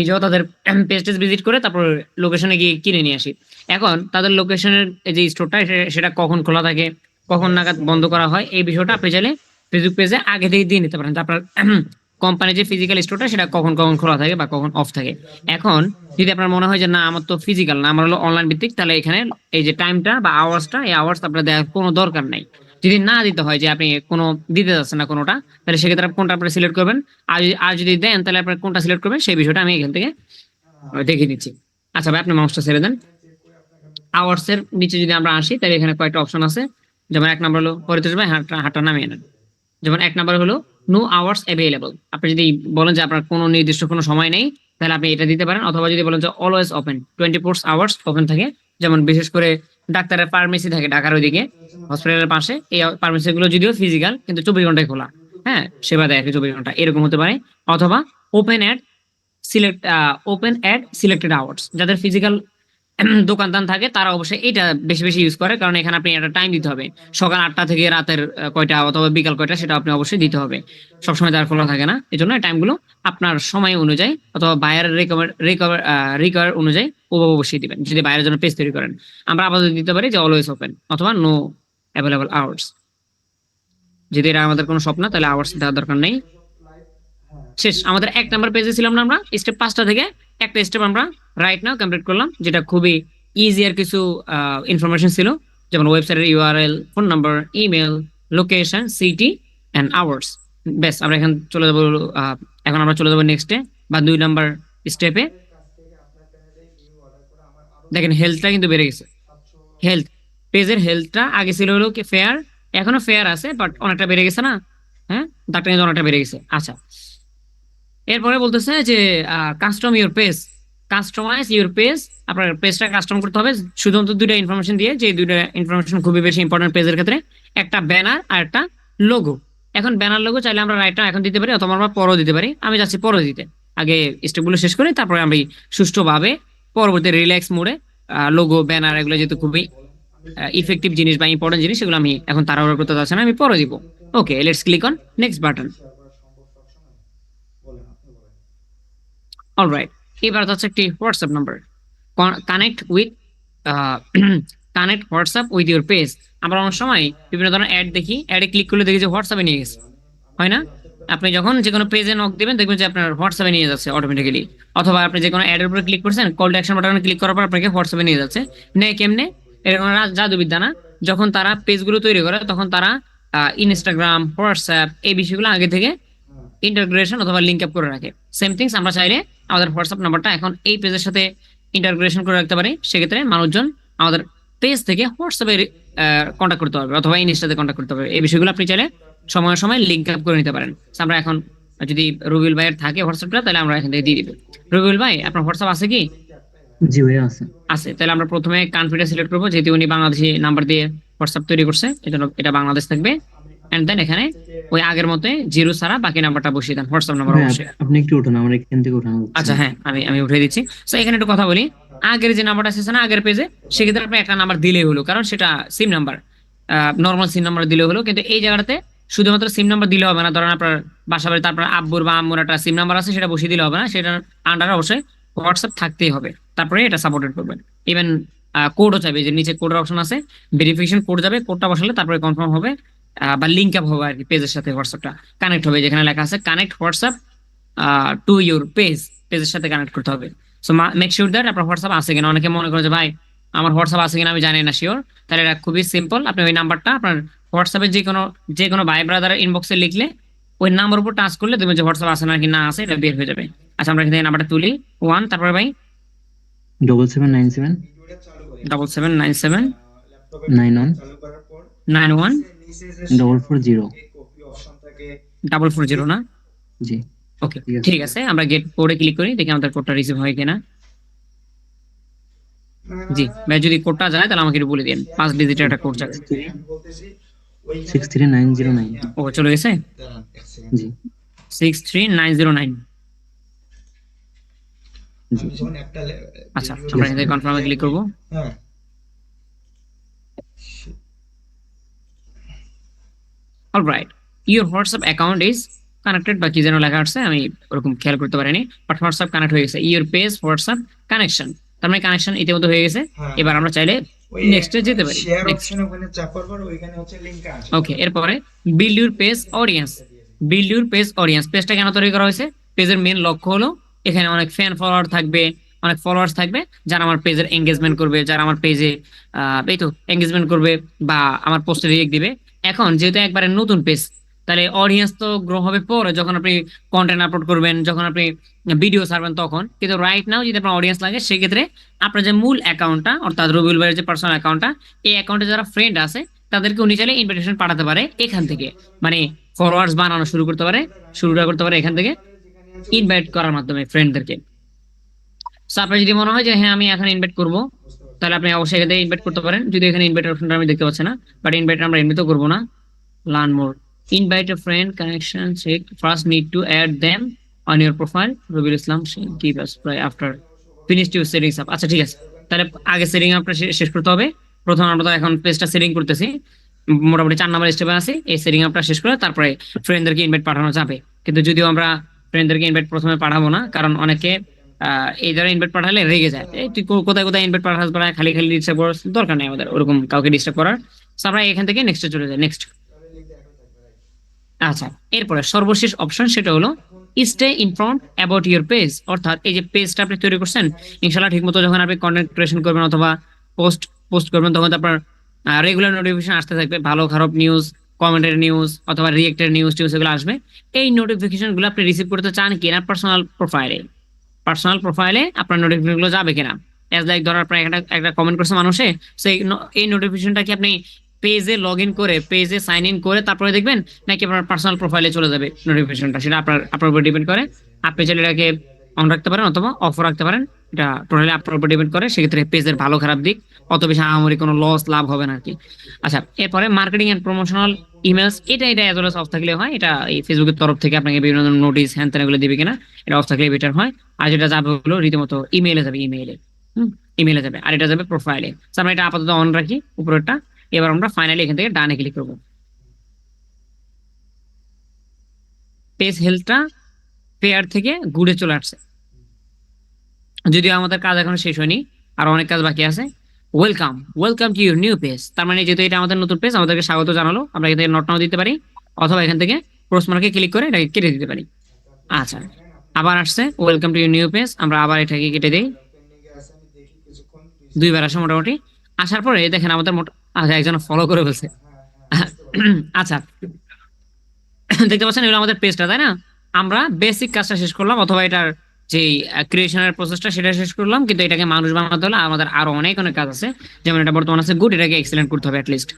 S1: নিজেও তাদের পেজ টেজ ভিজিট করে তারপর লোকেশনে গিয়ে কিনে নিয়ে আসি। এখন তাদের লোকেশনের যে স্টোরটা, সেটা কখন খোলা থাকে, কখন নাগাদ বন্ধ করা হয়, এই বিষয়টা আপনি চাইলে ফেসবুক পেজে আগে থেকে দিয়ে নিতে পারেন। তারপর কোম্পানির যে ফিজিক্যাল স্টোরটা, সেটা কখন কখন খোলা থাকে বা কখন অফ থাকে। এখন যদি আপনার মনে হয় যে না আমার তো ফিজিক্যাল না, আমার হলো অনলাইন ভিত্তিক, তাহলে এখানে এই যে টাইমটা বা আওয়ার্সটা, এই আওয়ার্স আপনার দেওয়ার কোনো দরকার নাই। যদি না দিতে হয়, যে আপনি কোনো দিতে যাচ্ছেন না কোনোটা, তাহলে সেক্ষেত্রে আপনি কোনটা আপনি সিলেক্ট করবেন। আর যদি দেন, তাহলে আপনার কোনটা সিলেক্ট করবেন সেই বিষয়টা আমি এখান থেকে দেখিয়ে দিচ্ছি। আচ্ছা ভাই, আপনি মাউসটা ছেড়ে দেন। আওয়ার্স এর নিচে যদি আমরা আসি, তাহলে এখানে কয়েকটা অপশন আছে। যেমন এক নাম্বার হলো, পরিতোষ ভাই হাতটা নামিয়ে নেন। যেমন এক নাম্বার হলো নো আওয়ার্স অ্যাভেলেবল। আপনি যদি বলেন যে আপনার কোনো নির্দিষ্ট কোনো সময় নেই, তাহলে আপনি এটা দিতে পারেন। অথবা যদি বলেন যে অলওয়েজ ওপেন, 24 আওয়ার্স ওপেন থাকে। যেমন বিশেষ করে ডাক্তারের ফার্মেসি থাকে ঢাকার ওইদিকে, হসপিটালের পাশে, এই ফার্মেসি গুলো যদিও ফিজিক্যাল কিন্তু 24 ঘন্টায় খোলা। হ্যাঁ, সেবা দেয় আর কি 24 ঘন্টা, এরকম হতে পারে। অথবা ওপেন অ্যাট সিলেক্টেড আওয়ার্স। যাদের ফিজিক্যাল দোকানদান থাকে তারা অবশ্যই এটা বেশি বেশি ইউজ করে, কারণ এখানে আপনি একটা টাইম দিতে হবে। সকাল 8টা থেকে রাতের কয়টা অথবা বিকাল কয়টা, সেটা আপনি অবশ্যই দিতে হবে। সবসময় তার খোলা থাকে না, এই জন্য এই টাইমগুলো আপনার সময় অনুযায়ী অথবা বাইরের রিকোয়ার অনুযায়ী ওভাবে বসিয়ে দিবেন, যদি বাইরের জন্য পেজ তৈরি করেন। আমরা আপাতত দিতে পারি যে অলওয়েজ ওপেন অথবা নো অ্যাভেলেবল আওয়ার্স। যদি এটা আমাদের কোনো স্বপ্ন, তাহলে আওয়ার্স দেওয়ার দরকার নেই। শেষ। আমাদের 1 নাম্বার পেজে ছিলাম না আমরা, স্টেপ 5টা থেকে একটা স্টেপ আমরা রাইট নাও কমপ্লিট করলাম, যেটা খুবই ইজি আর কিছু ইনফরমেশন ছিল। যেমন ওয়েবসাইটের URL, phone number, email, location, city and hours. বেশ, আমরা এখন চলে যাবো এখন আমরা চলে যাবো নেক্সটে বা 2 নাম্বার স্টেপে। দেখেন হেলথটা কিন্তু বেড়ে গেছে। হেলথ, পেজের হেলথটা আগে ছিল হলো কি ফেয়ার, এখনো ফেয়ার আছে বাট অনেকটা বেড়ে গেছে না? হ্যাঁ, দাগটা কিন্তু অনেকটা বেড়ে গেছে। আচ্ছা, এরপরে বলতেছে যে custom your page, customize your page. আপনার পেজটা কাস্টম করতে হবে শুধুমাত্র 2টা ইনফরমেশন দিয়ে, যে 2টা ইনফরমেশন খুবই বেশি ইম্পর্টেন্ট পেজের ক্ষেত্রে, একটা ব্যানার আর একটা লোগো। এখন ব্যানার লোগো চাইলে আমরা রাইট নাও এখন দিতে পারি, অথবা আমরা পরও দিতে পারি। আমি যাচ্ছি পরও দিতে, আগে স্টেপগুলো শেষ করি, তারপরে আমি সুষ্ঠুভাবে পরবর্তী রিল্যাক্স মোডে লোগো, ব্যানার এগুলো যেহেতু খুবই ইফেক্টিভ জিনিস বা ইম্পর্টেন্ট জিনিস, সেগুলো আমি এখন তাড়াহুড়ো করতে চাচ্ছি না, আমি পরে দিব। Okay, let's click on next button. Alright, এবার হচ্ছে একটি WhatsApp number, connect with connect WhatsApp with your page. আমরা অনেক সময় বিভিন্ন ধরনের অ্যাড দেখি, অ্যাডে ক্লিক করলে দেখি যে হোয়াটসঅ্যাপে নিয়ে গেছে, হয় না? আপনি যখন যে কোনো পেজে নক দিবেন দেখবেন যে আপনার হোয়াটসঅ্যাপে নিয়ে যাচ্ছে অটোমেটিক্যালি, অথবা আপনি যে কোনো অ্যাডের উপরে ক্লিক করছেন, কল টু অ্যাকশন বাটনে ক্লিক করার পর আপনাকে হোয়াটসঅ্যাপে নিয়ে যাচ্ছে। কেমনে? এরকম জাদুবিদ্যা না। যখন তারা পেজগুলো তৈরি করে তখন তারা ইনস্টাগ্রাম, হোয়াটসঅ্যাপ এই বিষয়গুলো আগে থেকে ইন্টারগ্রেশন অথবা লিঙ্ক আপ করে রাখে। সেম থিংস আমরা চাইলে আমাদের হোয়াটসঅ্যাপ নাম্বারটা এখন এই পেজের সাথে ইন্টারগ্রেশন করে রাখতে পারি। সেক্ষেত্রে মানুষজন আমাদের পেজ থেকে হোয়াটসঅ্যাপে কন্ট্যাক্ট করতে পারবে অথবা ইনস্টাতে কন্ট্যাক্ট করতে পারবে। এই বিষয়গুলো আপনি চাইলে সময় সময় লিঙ্ক আপ করে নিতে পারেন। So, আমরা এখন যদি রুবেল ভাইয়ের থাকে হোয়াটসঅ্যাপটা, তাহলে আমরা এখান থেকে দিয়ে দিব। রুবেল ভাই, আপনার হোয়াটসঅ্যাপ আছে কি?
S2: জি ভাইয়া আছে।
S1: আছে। তাহলে আমরা প্রথমে কান্ট্রিটা সিলেক্ট করবো, যেহেতু উনি বাংলাদেশি নাম্বার দিয়ে হোয়াটসঅ্যাপ তৈরি করছে, এজন্য এটা বাংলাদেশ থাকবে। এন্ড দেন এখানে ওই আগের মতো জিরো ছাড়া বাকি নাম্বারটা বসিয়ে দেন, হোয়াটসঅ্যাপ নাম্বার
S2: ভাইয়া
S1: অবশ্যই।
S2: আপনি একটু উঠান, আমার এখান থেকে উঠানো হচ্ছে
S1: আচ্ছা
S2: না।
S1: হ্যাঁ, আমি আমি উঠিয়ে দিচ্ছি। তো এখানে একটু কথা বলি, আগের যে নাম্বারটা আছে না আগের পেজে, সেক্ষেত্রে আপনি একটা নাম্বার দিলেই হলো, কারণ সেটা SIM number, normal SIM number দিলে হলো। কিন্তু এই জায়গাটাতে শুধুমাত্র সিম নাম্বার দিলে হবে না। ধরেন আপনার বাসা বাড়িতে আপনার আব্বুর বা আম্মুর একটা সিম নাম্বার আছে, সেটা বসিয়ে দিলে হবে না, সেটার আন্ডারে অবশ্যই হোয়াটসঅ্যাপ থাকতেই হবে, তারপরে এটা সাপোর্টেড করবেন। ইভেন কোডও চাইবে, যে নিচে কোডের অপশন আছে, ভেরিফিকেশন কোড যাবে, কোডটা বসালে তারপরে কনফার্ম হবে, বা লিঙ্ক আপ হবে আর কি, পেজের সাথে হোয়াটসঅ্যাপটা কানেক্ট হবে, যেখানে লেখা আছে connect WhatsApp to your page, পেজের সাথে কানেক্ট করতে হবে। সো মেক শিওর দ্যাট আপনার হোয়াটসঅ্যাপ আছে কিনা। অনেকে মনে করে যে ভাই আমার হোয়াটসঅ্যাপ আছে কিনা আমি জানি না শিওর, তাহলে এটা খুবই সিম্পল। আপনি ওই নাম্বারটা আপনার হোয়াটসঅ্যাপের যে কোনো ভাই ব্রাদার ইনবক্সে লিখলে ওই নাম্বার উপর টাচ করলে দেখবেন যে হোয়াটসঅ্যাপ আছে না কি না আছে এটা বের হয়ে যাবে। আচ্ছা, আমরা এখান থেকে নাম্বারটা তুলি। 1, তারপরে ভাই
S2: 7797
S1: 7797
S2: 91
S1: 91
S2: 440।
S1: 440 না?
S2: জি
S1: ওকে,
S2: ঠিক আছে।
S1: ঠিক আছে, আমরা গেট কোডে ক্লিক করি, দেখি আমাদের কোডটা রিসিভ হয় কিনা। জি ভাই, যদি কোডটা যায় তাহলে আমাকে একটু বলে দিন, 5 ডিজিটের একটা কোড যাবে।
S2: 63909।
S1: ও চলে গেছে,
S2: জি
S1: 63909।
S2: জি
S1: আচ্ছা, আমরা এখানে কনফার্মে ক্লিক করব। Alright, your WhatsApp account is connected বা কি যেন লেখা আছে, আমি ওরকম খেয়াল করতে পারিনি, বাট হোয়াটসঅ্যাপ কানেক্ট হয়ে গেছে। ইউর পেজ হোয়াটসঅ্যাপ কানেকশন, তার মানে কানেকশন ইতিমধ্যে হয়ে গেছে। এবার আমরা চাইলে নেক্সটে যেতে পারি।
S3: শেয়ার অপশনে ওখানে চাপার পর ওইখানে হচ্ছে লিংক আসবে।
S1: ওকে, এরপরে build your page audience. Build your page audience, পেজটা কেন তৈরি করা হয়েছে? পেজের মেন লক্ষ্য হলো এখানে অনেক ফ্যান ফলোয়ার থাকবে, অনেক ফলোয়ার্স থাকবে, যারা আমার পেজের এঙ্গেজমেন্ট করবে, যারা আমার পেজে এই তো এঙ্গেজমেন্ট করবে বা আমার পোস্টে রিয়েক্ট দিবে। এখন যেহেতু একবারে নতুন পেজ, তাহলে অডিয়েন্স তো গ্রো হবে পরে, যখন আপনি কন্টেন্ট আপলোড করবেন, যখন আপনি ভিডিও ছাড়বেন তখন। কিন্তু রাইট নাও যদি আপনার অডিয়েন্স লাগে, সেক্ষেত্রে আপনার যে মূল অ্যাকাউন্টটা অর্থাৎ রবিউল ভাইয়ের যে পার্সোনাল অ্যাকাউন্টটা, এই অ্যাকাউন্টে যারা ফ্রেন্ড আছে তাদেরকে উনি চাইলে ইনভিটেশন পাঠাতে পারে এখান থেকে, মানে ফরওয়ার্ডস বানানো শুরুটা করতে পারে এখান থেকে, ইনভাইট করার মাধ্যমে ফ্রেন্ডদেরকে। সো আপনার যদি মনে হয় যে হ্যাঁ আমি এখন ইনভাইট করব, তাহলে আপনি অবশ্যই এখানে ইনভাইট করতে পারেন। যদি এখানে ইনভাইট অপশনটা আমি দেখতে পাচ্ছি না, বাট ইনভাইট আমরা এমনিতেও করবো না। Learn more, invite a friend connection check, first need to add them on your profile, Rabiul Islam give us pry after finish your settings up. আচ্ছা ঠিক আছে, তাহলে আগে সেটিং আপটা শেষ করতে হবে। প্রথমে আমরা তো এখন পেজটা সেটিং করতেছি, মোটামুটি 4 নাম্বার স্টেপে আছি। এই সেটিং আপটা শেষ করে তারপরে ফ্রেন্ডদেরকে ইনভাইট পাঠানো যাবে। কিন্তু যদিও আমরা ফ্রেন্ডদেরকে ইনভাইট প্রথমে পাঠাবো না, কারণ অনেকে এই ধরনের ইনভাইট পাঠালে রেগে যায়, এই তুই কোথায় কোথায় ইনভাইট পাঠাস, খালি খালি ডিস্টার্ব করার দরকার নেই আমাদের ওরকম কাউকে ডিস্টার্ব করার। So, আমরা এখান থেকে নেক্সটে চলে যাই। নেক্সট, আচ্ছা, এরপরে সর্বশেষ অপশন সেটা হলো stay informed about your page. অর্থাৎ এই যে পেজটা আপনি তৈরি করছেন, ইনশাআল্লাহ ঠিকমতো যখন আপনি কন্টেন্ট ক্রিয়েশন করবেন অথবা পোস্ট করবেন, তখন আপনার রেগুলার নোটিফিকেশন আসতে থাকবে, ভালো খারাপ নিউজ, কমেন্টের নিউজ অথবা রিয়েক্টের নিউজ টিউজ এগুলো আসবে। এই নোটিফিকেশন গুলো আপনি রিসিভ করতে চান কিনা পার্সোনাল প্রোফাইলে আপনার নোটিফিকেশন গুলো যাবে কিনা, এজ লাইক ধরার পর একটা একটা কমেন্ট করছে মানুষে, সেই এই নোটিফিকেশনটা কি আপনি পেজে লগ ইন করে পেজে সাইন ইন করে তারপরে দেখবেন, নাকি আপনার পার্সোনাল প্রোফাইলে চলে যাবে নোটিফিকেশনটা, সেটা আপনার আপনার উপর ডিপেন্ড করে। আপনি চাইলে এটাকে অন রাখতে পারেন অথবা অফ রাখতে পারেন, এটা টোটালি আপনার উপর ডিপেন্ড করে। সেক্ষেত্রে পেজের ভালো খারাপ দিক, অত বেশি আহামরি কোনো লস লাভ হবে না আর কি। আচ্ছা, এরপরে মার্কেটিং এন্ড প্রমোশনাল ইমেলস, এটা এজ ওয়েল অফ থাকলে হয়। এটা এই ফেসবুকের তরফ থেকে আপনাকে বিভিন্ন ধরনের নোটিশ হ্যান ত্যান এগুলো দিবে কিনা, এটা অফ থাকলে বেটার হয়। আর যেটা যাবে হলো রীতিমতো ইমেইলে যাবে, ইমেইলে যাবে, আর এটা যাবে প্রোফাইলে। আমরা এটা আপাতত অন রাখি উপরেরটা। এবার আমরা ফাইনালি এখান থেকে ডানে ক্লিক করবো। পেজ হেলথটা পেয়ার থেকে ঘুরে চলে আসছে, যদিও আমাদের কাজ এখনো শেষ হয়নি, আর অনেক কাজ বাকি আছে। Welcome welcome to your new page, তার মানে যেহেতু এটা আমাদের নতুন পেজ, আমাদেরকে স্বাগত জানালো। আমরা এখান থেকে নট নাও দিতে পারি, অথবা এখান থেকে ক্রস মার্কে ক্লিক করে এটাকে কেটে দিতে পারি। আচ্ছা, আবার আসছে welcome to your new page, আমরা আবার এটাকে কেটে দিই।
S3: পেন্ডিং আছে, আমি দেখি কিছুক্ষণ
S1: দুইবার আসে মোটামুটি। আসার পরে দেখেন আমাদের আচ্ছা, একজন ফলো করে ফেলছে। আচ্ছা, দেখতে পাচ্ছেন এগুলো আমাদের পেজটা, তাই না? আমরা বেসিক কাজটা শেষ করলাম, অথবা এটার যে ক্রিয়েশনের প্রসেসটা সেটা শেষ করলাম, কিন্তু এটাকে মানুষ বানাতে হলে আমাদের আরো অনেক অনেক কাজ আছে। যেমন এটা বর্তমান আছে গুড, এটাকে এক্সেলেন্ট করতে হবে অ্যাটলিস্ট।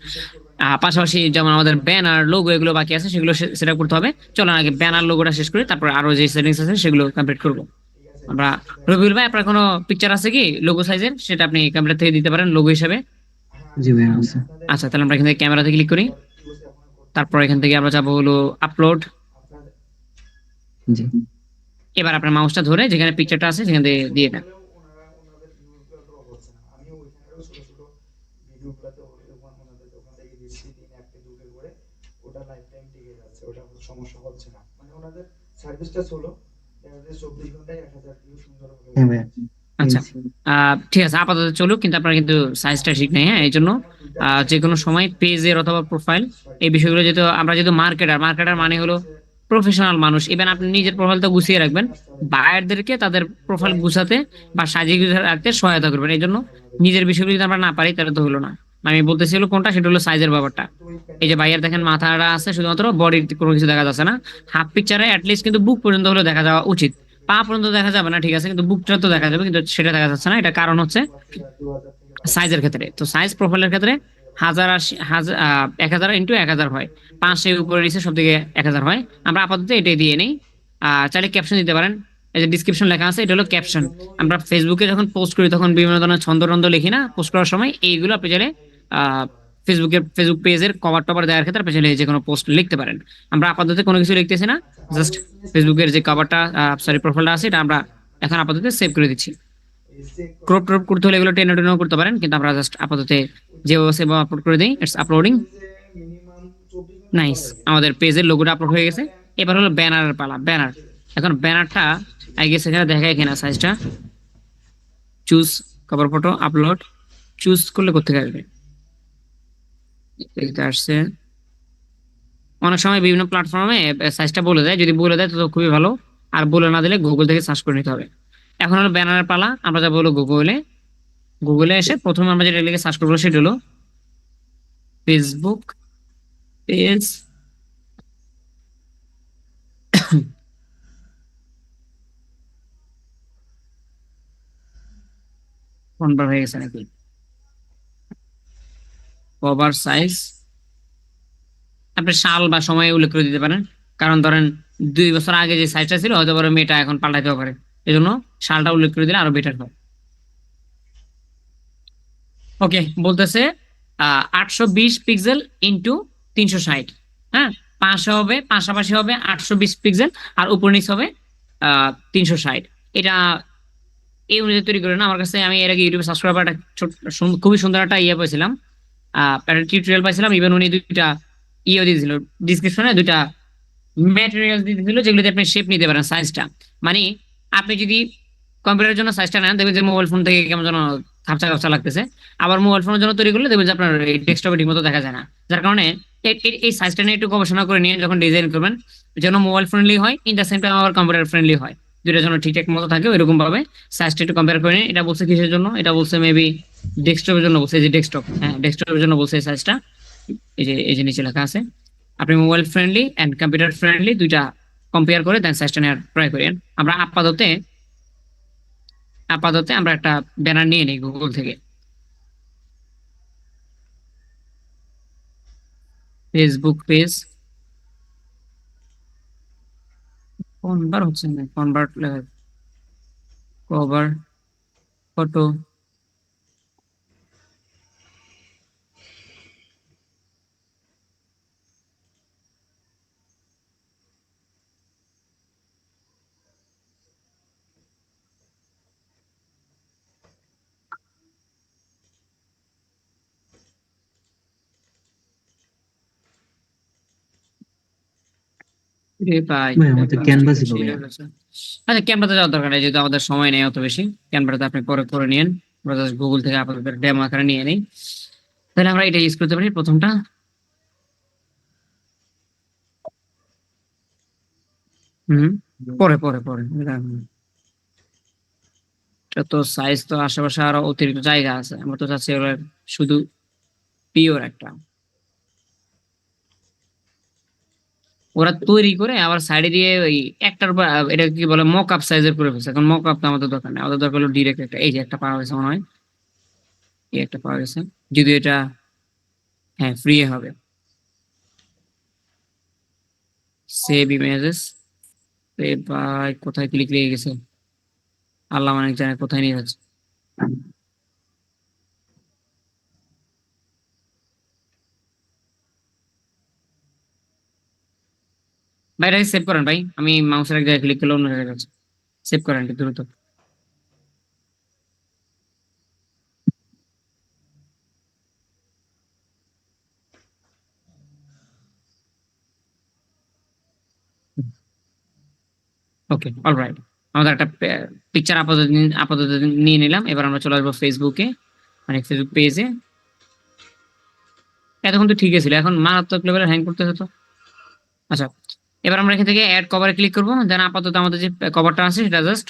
S1: পাশাপাশি যেমন আমাদের ব্যানার লোগো এগুলো বাকি আছে, সেগুলো সেটা করতে হবে। চলুন আগে ব্যানার লোগোটা শেষ করি, তারপর আরো যে সেটিংস আছে সেগুলো কমপ্লিট করবো আমরা। রবিউল ভাই, আপনার কোনো পিকচার আছে কি লোগো সাইজের? সেটা আপনি কম্পিউটার থেকে দিতে পারেন লোগো হিসেবে।
S2: জি ভাইয়া আছে।
S1: আচ্ছা, তাহলে আমরা এখান থেকে ক্যামেরাতে ক্লিক করি, তারপর এখান থেকে আমরা যাবো হলো আপলোড।
S2: জি
S1: এবার আপনার মাউসটা ধরে যেখানে পিকচারটা আছে সেখান থেকে দিয়ে দেন।
S3: ওনারা ওনাদের ভিউগুলো ড্র করছে না, আমি ওইখানেও ছোট ছোট ভিডিওগুলোতে ওনাদের ওখান থেকে দিচ্ছি 3 1 2 করে, ওটা লাইফ টাইম টিকে যাচ্ছে, ওটা কোনো সমস্যা হচ্ছে না। মানে ওনাদের সার্ভিসটা ছিল 24 ঘন্টায় 1000 ভিউ সুন্দরভাবে।
S2: হ্যাঁ ভাইয়া
S1: আচ্ছা,
S2: পেয়েছি।
S1: ঠিক আছে, আপাতত চলুক, কিন্তু আপনার কিন্তু সাইজটা ঠিক নেই। হ্যাঁ, এই জন্য যে কোনো সময় পেজের অথবা প্রোফাইল এই বিষয়গুলো, যেহেতু আমরা যেহেতু মার্কেটার মানে হলো প্রফেশনাল মানুষ, ইভেন আপনি নিজের প্রোফাইলটা গুছিয়ে রাখবেন, বায়ারদেরকে তাদের প্রোফাইল গুছাতে বা সাজিয়ে গুছিয়ে রাখতে সহায়তা করবেন। এই জন্য নিজের বিষয়গুলো যদি আমরা না পারি তাহলে তো হলো না। আমি বলতেছি হলো কোনটা, সেটা হলো সাইজের ব্যাপারটা। এই যে বাইরে দেখেন মাথাটা আছে শুধুমাত্র, বডির কোনো কিছু দেখা যাচ্ছে না। হাফ পিকচারে অ্যাটলিস্ট কিন্তু বুক পর্যন্ত হলো দেখা যাওয়া উচিত, পা পর্যন্ত দেখা যাবে না, ঠিক আছে, কিন্তু বুকটা তো দেখা যাবে, কিন্তু সেটা দেখা যাচ্ছে না। এটা কারণ হচ্ছে সাইজের ক্ষেত্রে। তো সাইজ প্রোফাইলের ক্ষেত্রে 1000 হয়, 5 উপরে নিচে সব থেকে 1000 হয়। আমরা আপাতত এটাই দিয়ে নেই। চাইলে ক্যাপশন দিতে পারেন, এই যে ডিসক্রিপশন লেখা আছে এটা হলো ক্যাপশন। আমরা ফেসবুকে যখন পোস্ট করি তখন বিভিন্ন ধরনের ছন্দ লিখি না পোস্ট করার সময়, এইগুলো আপনি চাইলে ফেসবুক পেজের কভার টভার দেওয়ার ক্ষেত্রে আপনি চাইলে যে কোনো পোস্ট লিখতে পারেন। আমরা আপাতত কোনো কিছু লিখতেছি না, জাস্ট ফেসবুকের যে কভারটা প্রোফাইলটা আছে এটা আমরা এখন আপাতত সেভ করে দিচ্ছি। ক্রপ ট্রপ করতে হলে এগুলো টেনে টেনেও করতে পারেন, কিন্তু আমরা জাস্ট আপাতত যেভাবে সেভাবে আপলোড করে দিই। It's uploading.
S3: মিনিমাম 24
S1: নাইস, আমাদের পেজের লোগোটা আপলোড হয়ে গেছে। এবার হলো ব্যানারের পালা। ব্যানার, এখন ব্যানারটা আই গেস এখানে দেখায় কিনা সাইজটা। Choose cover photo, upload. Choose করলে কোথেকে আসবে? দেখতে আসছে। অনেক সময় বিভিন্ন প্ল্যাটফর্মে সাইজটা বলে দেয়, যদি বলে দেয় তো খুবই ভালো, আর বলে না দিলে গুগল থেকে সার্চ করে নিতে হবে। এখন হলো ব্যানারের পালা। আমরা যাবো হলো গুগলে এসে প্রথমে আমরা যেটা লিখে সার্চ করবো সেটা হলো ফেসবুক পেজ কোনবার হয়ে গেছে নাকি, কভার সাইজ। আপনি সাল বা সময় উল্লেখ করে দিতে পারেন, কারণ ধরেন 2 বছর আগে যে সাইজটা ছিল হয়তো বড় মেয়েটা এখন পাল্টাইতেও পারে, এই জন্য সালটা উল্লেখ করে দিলে আরো বেটার হয়। ওকে, বলতেছে 820 পিক্সেল ইন্টু 360। হ্যাঁ, পাশাপাশি হবে 820 পিক্সেল, আর উপর নিচ হবে 360। এটা এই অনুযায়ী তৈরি করে না আমার কাছে। আমি এর আগে ইউটিউবে সার্চ করার পর একটা খুবই সুন্দর একটা ইয়ে পাইছিলাম, একটা টিউটোরিয়াল পাইছিলাম। ইভেন উনি দুইটা ইয়ে দিয়েছিল ডিসক্রিপশনে, দুইটা ম্যাটেরিয়াল দিয়ে দিয়েছিল যেগুলোতে আপনি শেপ নিতে পারেন সাইজটা। মানে আপনি যদি কম্পিউটারের জন্য সাইজটা নেন দেখবেন যে মোবাইল ফোন থেকে কেমন যেন খাপচা খাপচা লাগতেছে, আবার মোবাইল ফোনের জন্য তৈরি করলে দেখবেন যে আপনার এই ডেস্কটপে ঠিক মতো দেখা যায় না। যার কারণে এই সাইজটা নিয়ে একটু গবেষণা করে নিয়ে যখন ডিজাইন করবেন, যেন মোবাইল ফ্রেন্ডলি হয়, ইন দ্য সেম টাইম আবার কম্পিউটার ফ্রেন্ডলি হয়। দুইটা জন্য ঠিকঠাক মতো থাকে ওইরকম ভাবে সাইজটা একটু কম্পেয়ার করে নিন। এটা বলছে কিসের জন্য, এটা বলছে মেবি ডেস্কটপের জন্য বলছে, এই যে ডেস্কটপ, হ্যাঁ ডেস্কটপের জন্য বলছে এই সাইজটা, এই যে নিচে লেখা আছে। আপনি mobile friendly and computer friendly দুইটা কম্পেয়ার করে দেন সাইজটা নেওয়ার ট্রাই করেন। আমরা আপাততে আমরা একটা ব্যানার নিয়ে নিই গুগল থেকে, ফেসবুক পেজ কনভার্ট হচ্ছে না, কনভার্ট কভার ফটো, রে ভাই
S2: ভাই আমার তো ক্যানভাসই পাবে না।
S1: আচ্ছা ক্যানভাতে যাওয়ার দরকার নেই, যেহেতু আমাদের সময় নেই অত বেশি। ক্যানভাতে আপনি পরে করে নিন, আমরা জাস্ট গুগল থেকে আপাতত ডেমো আকারে নিয়ে নিই। তাহলে আমরা এটা ইউজ করতে পারি প্রথমটা। হুম, পরে পরে পরে এটা তো সাইজ তো আশেপাশে আরো অতিরিক্ত জায়গা আছে, আমরা তো চাচ্ছি ওরা শুধু পিওর একটা, ওরা তৈরি করে আবার সাইডে দিয়ে ওই একটার পর এটা কি বলে মক আপ সাইজের করে ফেলছে। এখন মক আপ তো আমাদের দরকার নেই, আমাদের দরকার হলো ডিরেক্ট একটা, এই যে একটা পাওয়া গেছে মনে হয়, এই একটা পাওয়া গেছে, যদি এটা হ্যাঁ ফ্রি হবে। সেভ ইমেজেস, ভাই কোথায় ক্লিক লেগে গেছে, আল্লাহ অনেক জানে কোথায় নিয়ে যাচ্ছে। ভাই এটা সেভ করেন ভাই, আমি মাউসের এক জায়গায় ক্লিক করলে অন্য জায়গায় যাচ্ছে, সেভ করেন একটু দ্রুত। ওকে অলরাইট, আমাদের একটা পিকচার আপাতত নিয়ে নিলাম। এবার আমরা চলে আসবো ফেসবুকে, মানে ফেসবুক পেজে। এতক্ষণ তো ঠিকই ছিল, এখন মারাত্মক লেভেলের হ্যাং করতেছে তো। আচ্ছা এবার আমরা এখান থেকে অ্যাড কভারে ক্লিক করবো, দেন আপাতত আমাদের যে কভারটা আছে সেটা জাস্ট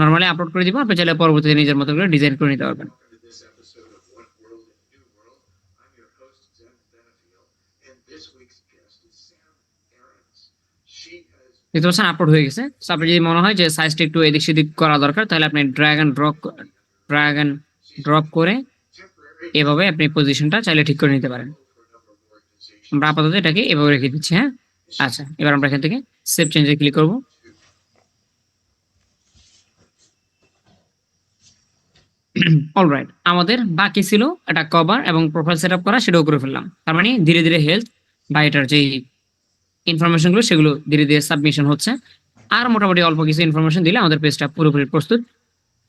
S1: নর্মালি আপলোড করে দিব। আপনি চাইলে পরবর্তীতে নিজের মতো করে ডিজাইন করে নিতে পারবেন।
S4: This episode of What World in New World. I'm your host, Zen Benefiel, and this week's guest is Sam Aarons. She has
S1: দেখতে পাচ্ছেন আপলোড হয়ে গেছে। So, আপনার যদি মনে হয় যে সাইজটা একটু এদিক সেদিক করা দরকার, তাহলে আপনি ড্র্যাগ অ্যান্ড ড্রপ করে
S4: temporary
S1: এভাবে আপনি পজিশনটা চাইলে ঠিক করে নিতে পারেন।
S4: for a number of organizations.
S1: আমরা আপাতত এটাকে এভাবে রেখে দিচ্ছি। হ্যাঁ আচ্ছা এবার আমরা এখান থেকে সেভ চেঞ্জে ক্লিক করব। অলরাইট, আমাদের বাকি ছিল এটা কভার এবং প্রোফাইল সেটআপ করা, সেটাও করে ফেললাম। তার মানে ধীরে ধীরে হেলথ বা এটার যে ইনফরমেশন গুলো সেগুলো ধীরে ধীরে সাবমিশন হচ্ছে। আর মোটামুটি অল্প কিছু ইনফরমেশন দিলে আমাদের পেজটা পুরোপুরি প্রস্তুত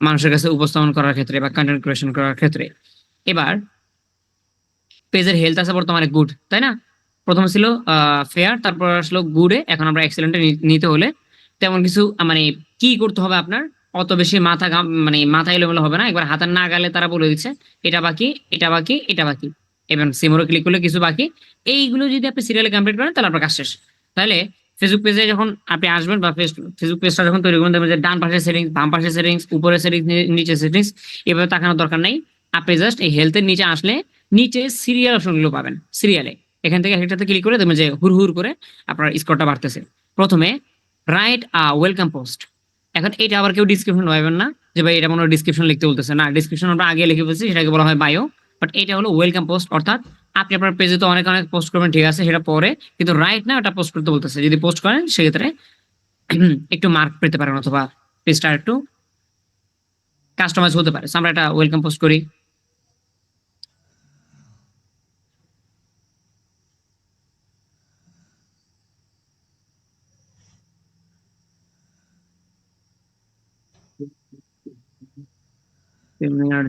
S1: মানুষের কাছে উপস্থাপন করার ক্ষেত্রে বা কন্টেন্ট ক্রিয়েশন করার ক্ষেত্রে। এবার পেজের হেলথ আছে বর্তমানে গুড, তাই না? প্রথমে ছিল ফেয়ার, তারপর আসলো গুডে, এখন আমরা এক্সেলেন্টে নিতে হলে তেমন কিছু মানে কি করতে হবে আপনার, অত বেশি মানে মাথা এলোমেলো হবে না। একবার হাতের না গেলে তারা বলে দিচ্ছে এটা বাকি, এটা বাকি, এটা বাকি। এবং সিমোরে ক্লিক করলে কিছু বাকি, এইগুলো যদি আপনি সিরিয়ালে কমপ্লিট করেন তাহলে আপনার কাজ শেষ। তাহলে ফেসবুক পেজে যখন আপনি আসবেন বা ফেসবুক পেজটা যখন তৈরি করবেন, দেখবেন যে ডান পাশে সেটিংস, বাম পাশে সেটিংস, উপরে সেটিংস, নিচে সেটিংস, এভাবে তাকানোর দরকার নাই। আপনি জাস্ট এই হেলথের নিচে আসলে নিচে সিরিয়াল অপশনগুলো পাবেন। সিরিয়ালে এখান থেকে একটাতে ক্লিক করে দেখবেন যে হুর করে আপনার স্কোরটা বাড়তেছে। প্রথমে রাইট ওয়েলকাম পোস্ট। এখন এটা আবার কেউ ডিসক্রিপশন পাবেন না যে ভাই এটা মনে হয় ডিসক্রিপশন লিখতে বলতেছে, না ডিসক্রিপশন আমরা আগে লিখে ফেলছি, সেটাকে বলা হয় বায়ো। বাট এটা হলো ওয়েলকাম পোস্ট, অর্থাৎ আপনি আপনার পেজে তো অনেক অনেক পোস্ট করবেন, ঠিক আছে সেটা পরে, কিন্তু রাইট না ওটা পোস্ট করতে বলতেছে। যদি পোস্ট করেন সেক্ষেত্রে একটু মার্ক পেতে পারেন অথবা পেজটা একটু কাস্টমাইজ হতে পারে। So, আমরা এটা ওয়েলকাম পোস্ট করি।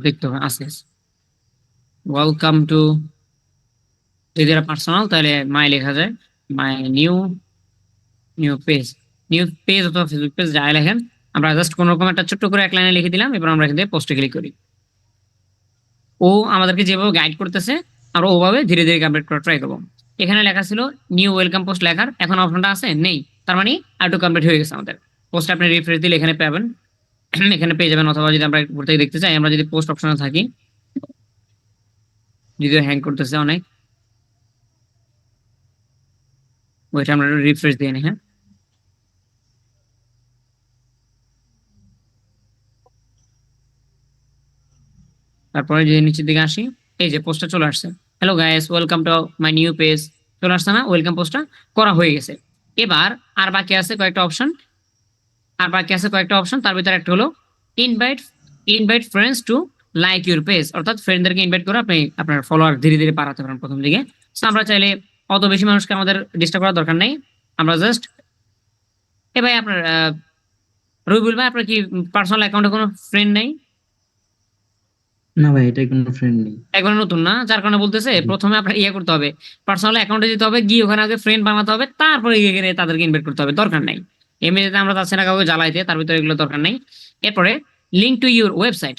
S1: দেখতে হবে আস্তে আস্তে। ওয়েলকাম টু, যদি এটা পার্সোনাল তাহলে মাই লেখা যায়, মাই নিউ পেজ অথবা ফেসবুক পেজ যাই লেখেন, আমরা জাস্ট কোনো রকম একটা ছোট্ট করে এক লাইনে লিখে দিলাম। এবার আমরা এখান থেকে পোস্টে ক্লিক করি। ও আমাদেরকে যেভাবে গাইড করতেছে আমরা ওভাবে ধীরে ধীরে কমপ্লিট করার ট্রাই করবো। এখানে লেখা ছিল নিউ ওয়েলকাম পোস্ট লেখার, এখন অপশনটা আছে নেই, তার মানে আর একটু কমপ্লিট হয়ে গেছে আমাদের। পোস্ট আপনি রিফ্রেশ দিলে এখানে পাবেন, এখানে পেয়ে যাবেন। অথবা যদি আমরা উপর থেকে দেখতে চাই, আমরা যদি পোস্ট অপশনে থাকি, যদিও হ্যাং করতেছে অনেক, ওইটা আমরা রিফ্রেশ দিয়ে নিই। হ্যাঁ, তারপরে যে নিচের দিকে আসি, এই যে পোস্টটা চলে আসছে, hello guys welcome to my new page, চলে আসছে না? ওয়েলকাম পোস্টটা করা হয়ে গেছে। এবার আর বাকি আছে কয়েকটা অপশন, তার ভিতরে একটা হলো invite invite friends to like your page, অর্থাৎ ফ্রেন্ডদেরকে ইনভাইট করে আপনি আপনার ফলোয়ার ধীরে ধীরে বাড়াতে পারেন প্রথম দিকে। So, আমরা চাইলে অত বেশি মানুষকে আমাদের ডিস্টার্ব করার দরকার নেই, আমরা জাস্ট এ ভাই আপনার রবিউল ভাই, আপনার কি পার্সোনাল অ্যাকাউন্টে কোনো ফ্রেন্ড নেই?
S2: না ভাই, এটা কোনো ফ্রেন্ড নেই।
S1: একবার নতুন না, যার কারণে বলতেছে প্রথমে আপনার ইয়ে করতে হবে, পার্সোনাল অ্যাকাউন্টে যেতে হবে, গিয়ে ওখানে আগে ফ্রেন্ড বানাতে হবে, তারপরে গিয়ে তাদেরকে ইনভাইট করতে হবে। দরকার নাই এমনিতে আমরা চাচ্ছি না কাউকে জ্বালাইতে, তার ভিতরে এগুলো দরকার নাই। এরপরে লিঙ্ক টু ইউর ওয়েবসাইট,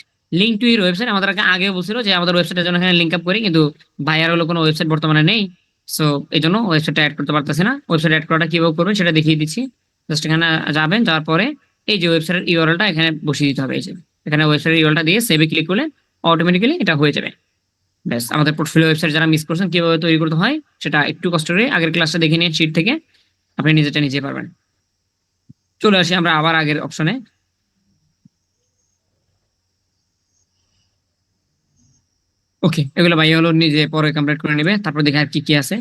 S1: আমাদের আগে বলছিল যে আমাদের ওয়েবসাইটের জন্য এখানে লিঙ্ক আপ করি, কিন্তু ভাইয়ার হলো কোনো ওয়েবসাইট বর্তমানে নেই। সো এই জন্য ওয়েবসাইটটা অ্যাড করতে পারতেছি না। ওয়েবসাইট অ্যাড করাটা কিভাবে করবেন সেটা দেখিয়ে দিচ্ছি। জাস্ট এখানে যাবেন, যাওয়ার পরে এই যে ওয়েবসাইটের ইউআরএলটা এখানে বসিয়ে দিতে হবে। এই যে এখানে ওয়েবসাইটের ইউআরএলটা দিয়ে সেভে ক্লিক করলে অটোমেটিক্যালি এটা হয়ে যাবে। ব্যাস, আমাদের পোর্টফোলিও ওয়েবসাইট যারা মিস করছেন কিভাবে তৈরি করতে হয় সেটা একটু কষ্ট করে আগের ক্লাসটা দেখে নিয়ে শিট থেকে আপনি নিজেটা নিজে পারবেন। চলে আসি আমরা আবার আগের অপশনে। ওকে, এগুলো ভাই হলো নিজে পরে কমপ্লিট করে নেবে। তারপর দেখে আর কি কি আছে।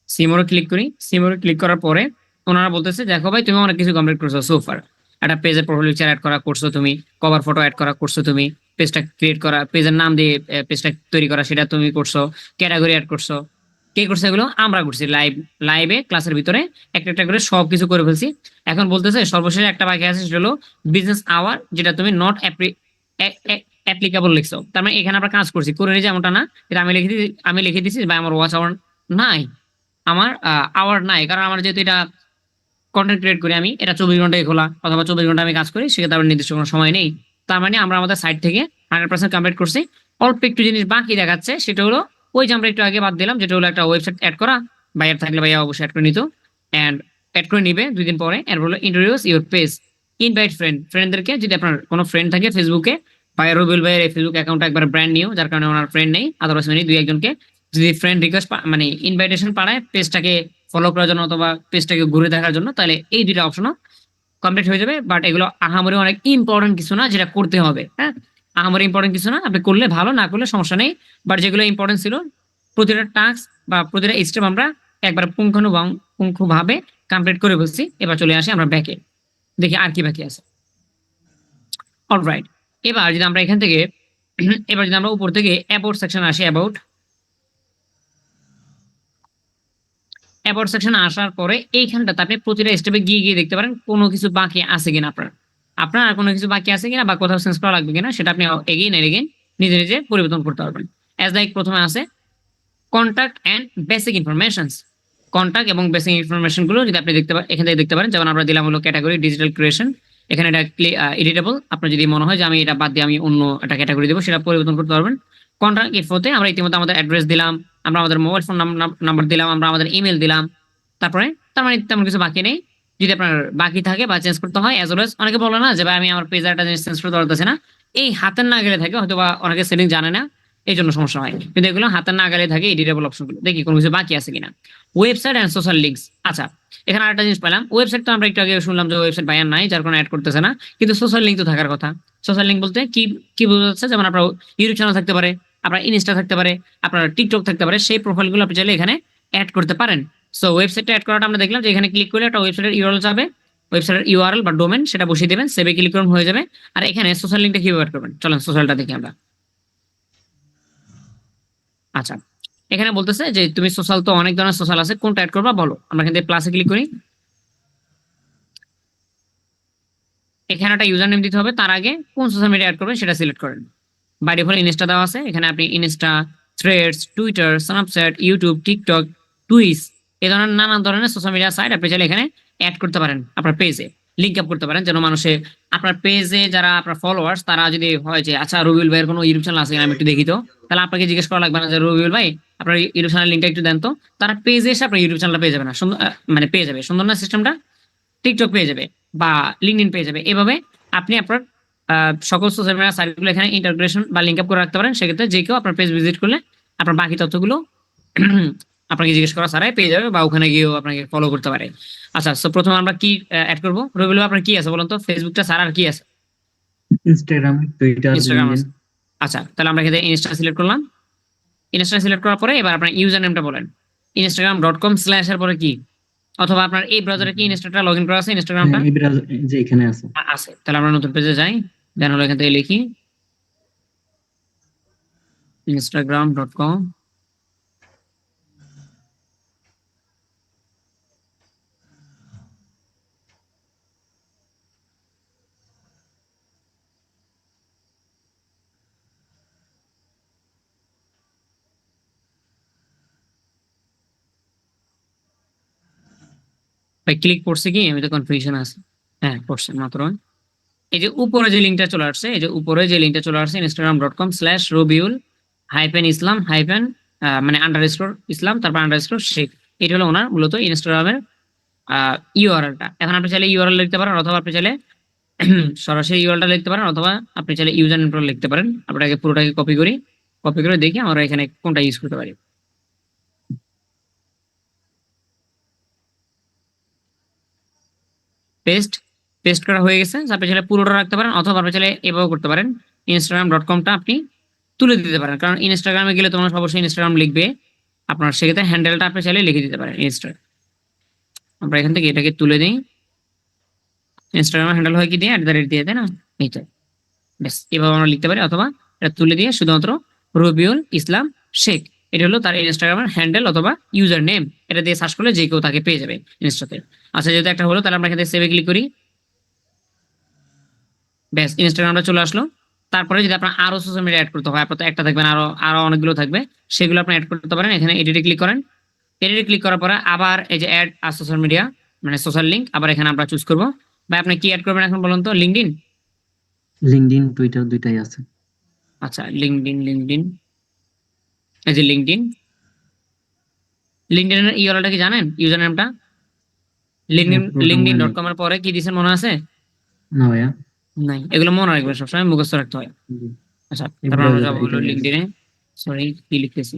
S1: সিমোরে ক্লিক করি। সিমোরে ক্লিক করার পরে ওনারা বলতেছে দেখো ভাই তুমি অনেক কিছু কমপ্লিট করছো সোফার। একটা পেজের প্রোফাইল পিকচার অ্যাড করা করছো তুমি, কভার ফটো অ্যাড করা করছো তুমি, পেজটা ক্রিয়েট করা, পেজের নাম দিয়ে পেজটা তৈরি করা সেটা তুমি করছো, ক্যাটাগরি অ্যাড করছো। কে করছে এগুলো? আমরা করছি লাইভে ক্লাসের ভিতরে একটা একটা করে সবকিছু করে ফেলছি। এখন বলতেছে সর্বশেষ একটা বাকি আছে, সেটা হলো বিজনেস আওয়ার, যেটা তুমি নট অ্যাপ্লিকেবল লিখছো। তার মানে এখানে আমরা কাজ করছি করে নিয়ে যেমনটা না, এটা আমি লিখে দিচ্ছি বা আমার ওয়াচ আওয়ার নাই, আমার আওয়ার নাই, কারণ আমার যেহেতু এটা কন্টেন্ট ক্রিয়েট করি আমি, এটা 24 ঘন্টায় খোলা অথবা 24 ঘন্টা আমি কাজ করি, সেক্ষেত্রে আমার নির্দিষ্ট কোনো সময় নেই। তার মানে আমরা আমাদের সাইট থেকে 100% কমপ্লিট করছি। অল্প একটু জিনিস বাকি দেখাচ্ছে, সেটা হলো ওই যে আমরা একটু আগে বাদ দিলাম, যেটা হলো একটা ওয়েবসাইট অ্যাড করা। ভাইয়ার থাকলে ভাইয়া অবশ্যই অ্যাড করে নিত, অ্যান্ড অ্যাড করে নিবে 2 দিন পরে। এর হলো ইন্ট্রোডিউস ইউর পেজ, ইনভাইট ফ্রেন্ডদেরকে, যদি আপনার কোনো ফ্রেন্ড থাকে ফেসবুকে, ভাইয়া রবিউল ভাইয়ের এই ফেসবুক অ্যাকাউন্ট একবার ব্র্যান্ড নিউ, যার কারণে ওনার ফ্রেন্ড নেই, আদারওয়াইজ উনি 2-1 জনকে যদি ফ্রেন্ড রিকোয়েস্ট মানে ইনভাইটেশন পাঠায় পেজটাকে ফলো করার জন্য অথবা পেজটাকে ঘুরে দেখার জন্য, তাহলে এই 2টা অপশনও কমপ্লিট হয়ে যাবে। বাট এগুলো আহামরি অনেক ইম্পর্টেন্ট কিছু না যেটা করতে হবে। হ্যাঁ, আহামরি ইম্পর্টেন্ট কিছু না, আপনি করলে ভালো, না করলে সমস্যা নেই। বাট যেগুলো ইম্পর্টেন্ট ছিল, প্রতিটা টাস্ক বা প্রতিটা স্টেপ আমরা একবার পুঙ্খানুপুঙ্খভাবে কমপ্লিট করে ফেলছি। এবার চলে আসি আমরা ব্যাকে, দেখি আর কি বাকি আছে। অলরাইট, এবার যদি আমরা এখান থেকে এবার যদি আমরা উপর থেকে অ্যাবাউট সেকশন আসি, অ্যাবাউট সেকশনে আসার পরে এইখানটাতে আপনি প্রতিটা স্টেপে গিয়ে গিয়ে দেখতে পারেন কোনো কিছু বাকি আছে কিনা, আপনার আর কোনো কিছু বাকি আছে কিনা বা কোথাও চেঞ্জ করা লাগবে কিনা, সেটা আপনি এগেইন এন্ড এগেইন নিজে নিজে পরিবর্তন করতে পারবেন। অ্যাজ লাইক প্রথমে আছে contact and basic informations. Contact এবং বেসিক ইনফরমেশন গুলো যদি আপনি এখান থেকে দেখতে পারেন, যেমন আমরা দিলাম হলো ক্যাটাগরি ডিজিটাল ক্রিয়েশন। এখানে এটা এডিটেবল, আপনার যদি মনে হয় যে আমি এটা বাদ দিয়ে আমি অন্য একটা ক্যাটাগরি দেবো, সেটা পরিবর্তন করতে পারবেন। কন্ট্যাক্ট ইনফোতে আমরা ইতিমধ্যে আমাদের অ্যাড্রেস দিলাম, আমরা আমাদের মোবাইল ফোন নাম্বার দিলাম, আমরা আমাদের ইমেল দিলাম। তারপরে তার মানে তেমন কিছু বাকি নেই। যদি আপনার বাকি থাকে বা চেঞ্জ করতে হয়, অ্যাজ ওয়েল এজ অনেকে বলে না যে ভাই আমি আমার পেজে একটা জিনিস চেঞ্জ করতে পারতেছি না, এই হাতের নাগালে থাকে, হয়তো বা অনেকে সেটিং জানে না, এই জন্য সমস্যা হয়। কিন্তু এগুলো হাতের নাগালে থাকে এডিটেবল অপশনগুলো। দেখি কোনো কিছু বাকি আছে কিনা। Website and social links. আচ্ছা, এখানে আরেকটা জিনিস পেলাম, ওয়েবসাইট তো আমরা একটু আগে শুনলাম যে ওয়েবসাইট ভাইয়ার নাই, যার কারণে অ্যাড করতেছে না, কিন্তু সোশ্যাল লিঙ্ক তো থাকার কথা। সোশ্যাল লিঙ্ক বলতে কি কি বোঝা যাচ্ছে? যেমন আপনার ইউটিউব চ্যানেল থাকতে পারে, আপনার ইনস্টা থাকতে পারে, আপনার টিকটক থাকতে পারে, সেই প্রোফাইলগুলো আপনি চাইলে এখানে অ্যাড করতে পারেন। সো ওয়েবসাইটটা অ্যাড করাটা আমরা দেখলাম যে এখানে ক্লিক করলে একটা ওয়েবসাইটের ইউআরএল যাবে, ওয়েবসাইটের ইউআরএল বা ডোমেন সেটা বসিয়ে দেবেন, সেভে ক্লিক করুন, হয়ে যাবে। আর এখানে সোশ্যাল লিঙ্কটা কিভাবে অ্যাড করবেন, চলেন সোশ্যালটা দেখি আমরা। আচ্ছা, এখানে বলতেছে যে তুমি সোশ্যাল, তো অনেক ধরনের সোশ্যাল আছে, কোনটা অ্যাড করবা বলো। আমরা এখান থেকে প্লাসে ক্লিক করি, এখানে একটা ইউজার নেম দিতে হবে, তার আগে কোন সোশ্যাল মিডিয়া অ্যাড করবেন সেটা সিলেক্ট করেন। বাই ডিফল্ট ইনস্টা দেওয়া আছে, এখানে আপনি Insta, Threads, Twitter, Snapchat, YouTube, TikTok, Twitch, এই ধরনের নানান ধরনের সোশ্যাল মিডিয়া সাইট আপনি চাইলে এখানে অ্যাড করতে পারেন, আপনার পেজে লিঙ্ক আপ করতে পারেন, যেন মানুষে আপনার পেজে যারা আপনার ফলোয়ার্স, তারা যদি হয় যে আচ্ছা রবিউল ভাইয়ের কোনো ইউটিউব চ্যানেল আছে কিনা আমি একটু দেখি, তো তাহলে আপনাকে জিজ্ঞেস করা লাগবে না যে রবিউল ভাই আপনার ইউটিউব চ্যানেল লিঙ্কটা একটু দেন, তো তারা পেজে এসে আপনার ইউটিউব চ্যানেলটা পেয়ে যাবে না, সুন্দর মানে পেয়ে যাবে। সুন্দর না সিস্টেমটা? টিকটক পেয়ে যাবে বা লিঙ্কডইন পেয়ে যাবে। এভাবে আপনি আপনার সকল সোশ্যাল মিডিয়া সাইটগুলো এখানে ইন্টাগ্রেশন বা লিঙ্ক আপ করে রাখতে পারেন। সেক্ষেত্রে যে কেউ আপনার পেজ ভিজিট করলে আপনার বাকি তথ্যগুলো আপনাকে জিজ্ঞেস করা ছাড়াই পেয়ে যাবে বা ওখানে গিয়েও আপনাকে ফলো করতে পারে। আচ্ছা, সো প্রথমে আমরা কি অ্যাড করবো? রবিউল ভাই, আপনার কি আছে বলুন তো? ফেসবুকটা ছাড়া আর কি আছে?
S2: Instagram, Twitter,
S1: Instagram
S2: LinkedIn.
S1: আছে। আচ্ছা, তাহলে আমরা এখানে ইনস্টা সিলেক্ট করলাম। ইনস্টা সিলেক্ট করার পরে এবার আপনার ইউজার নেমটা বলেন। instagram.com/ এর পরে কি, অথবা আপনার এই ব্রাউজারে কি ইনস্টাটা লগ ইন করা আছে, ইনস্টাগ্রামটা
S2: হ্যাঁ, এই ব্রাউজার যে এখানে আছে।
S1: আছে? তাহলে আমরা নতুন পেজে যাই, দেন হলো এখান থেকে লিখি instagram.com। ভাই ক্লিক করছে কি? আমি তো কনফিউশন আছে। হ্যাঁ, করছে মাত্র। এই যে উপরে যে লিঙ্কটা চলে আসছে, এই যে উপরে যে লিঙ্কটা চলে আসছে instagram.com/robiul-islam মানে _islam, তারপর _sheikh। এটা হলো ওনার মূলত ইনস্টাগ্রামের ইউআরএলটা। এখন আপনি চাইলে ইউআরএল লিখতে পারেন, অথবা আপনি চাইলে সরাসরি ইউআরএলটা লিখতে পারেন, অথবা আপনি চাইলে ইউজার নেমটা লিখতে পারেন। আপনাকে পুরোটাকে কপি করে দেখি আমরা এখানে কোনটা ইউজ করতে পারি। পেস্ট করা হয়ে গেছে। আপনি চাইলে পুরোটা রাখতে পারেন, অথবা আপনি চাইলে এভাবে করতে পারেন, instagram.com-টা আপনি তুলে দিতে পারেন। কারণ ইনস্টাগ্রামে গেলে তোমরা অবশ্যই ইনস্টাগ্রাম লিখবে আপনার, সেক্ষেত্রে হ্যান্ডেলটা আপনি চাইলে লিখে দিতে পারেন ইনস্টা। আমরা এখান থেকে এটাকে তুলে দিই। ইনস্টাগ্রামের হ্যান্ডেল হয় কি দিয়ে, @ দিয়ে, তাই না? এইটা ব্যাস, এভাবে আমরা লিখতে পারি, অথবা এটা তুলে দিয়ে শুধুমাত্র রবিউল ইসলাম শেখ, এটা হলো তার ইনস্টাগ্রামের হ্যান্ডেল অথবা ইউজার নেম। এটা দিয়ে সার্চ করলে যে কেউ তাকে পেয়ে যাবে ইনস্টাতে। আচ্ছা, যেহেতু একটা হলো, তাহলে আমরা এখান থেকে সেভে ক্লিক করি। ব্যাস, ইনস্টাগ্রামটা চলে আসলো। তারপরে যদি আপনার আরো সোশ্যাল মিডিয়া অ্যাড করতে হয়, আপনার তো একটা থাকবে না, আরো অনেকগুলো থাকবে, সেগুলো আপনি অ্যাড করতে পারেন। এখানে এডিটে ক্লিক করেন। এডিটে ক্লিক করার পরে আবার এই যে অ্যাড আর সোশ্যাল মিডিয়া মানে সোশ্যাল লিঙ্ক, আবার এখানে আমরা চুজ করবো। ভাই আপনি কি অ্যাড করবেন এখন বলুন তো? লিঙ্কডইন?
S2: লিঙ্কডইন, টুইটার দুইটাই আছে।
S1: আচ্ছা, লিঙ্কডইন, এই যে লিঙ্কডইনের ইউআরএলটা কি জানেন? ইউজার নেমটা
S2: পুরোটা মনে নেই।
S1: linkedin.com এর পরে কি দিয়েছেন মনে আছে?
S2: না ভাইয়া।
S1: নাই, এগুলো মনে রাখবেন, সবসময় মুখস্থ রাখতে হয়।
S2: জি।
S1: আচ্ছা,
S2: এই
S1: তারপর আমরা
S2: ব্রাউজার
S1: যাবো হলো
S2: এটাই আছে।
S1: লিঙ্কডইনে। সরি, কি লিখতেছি?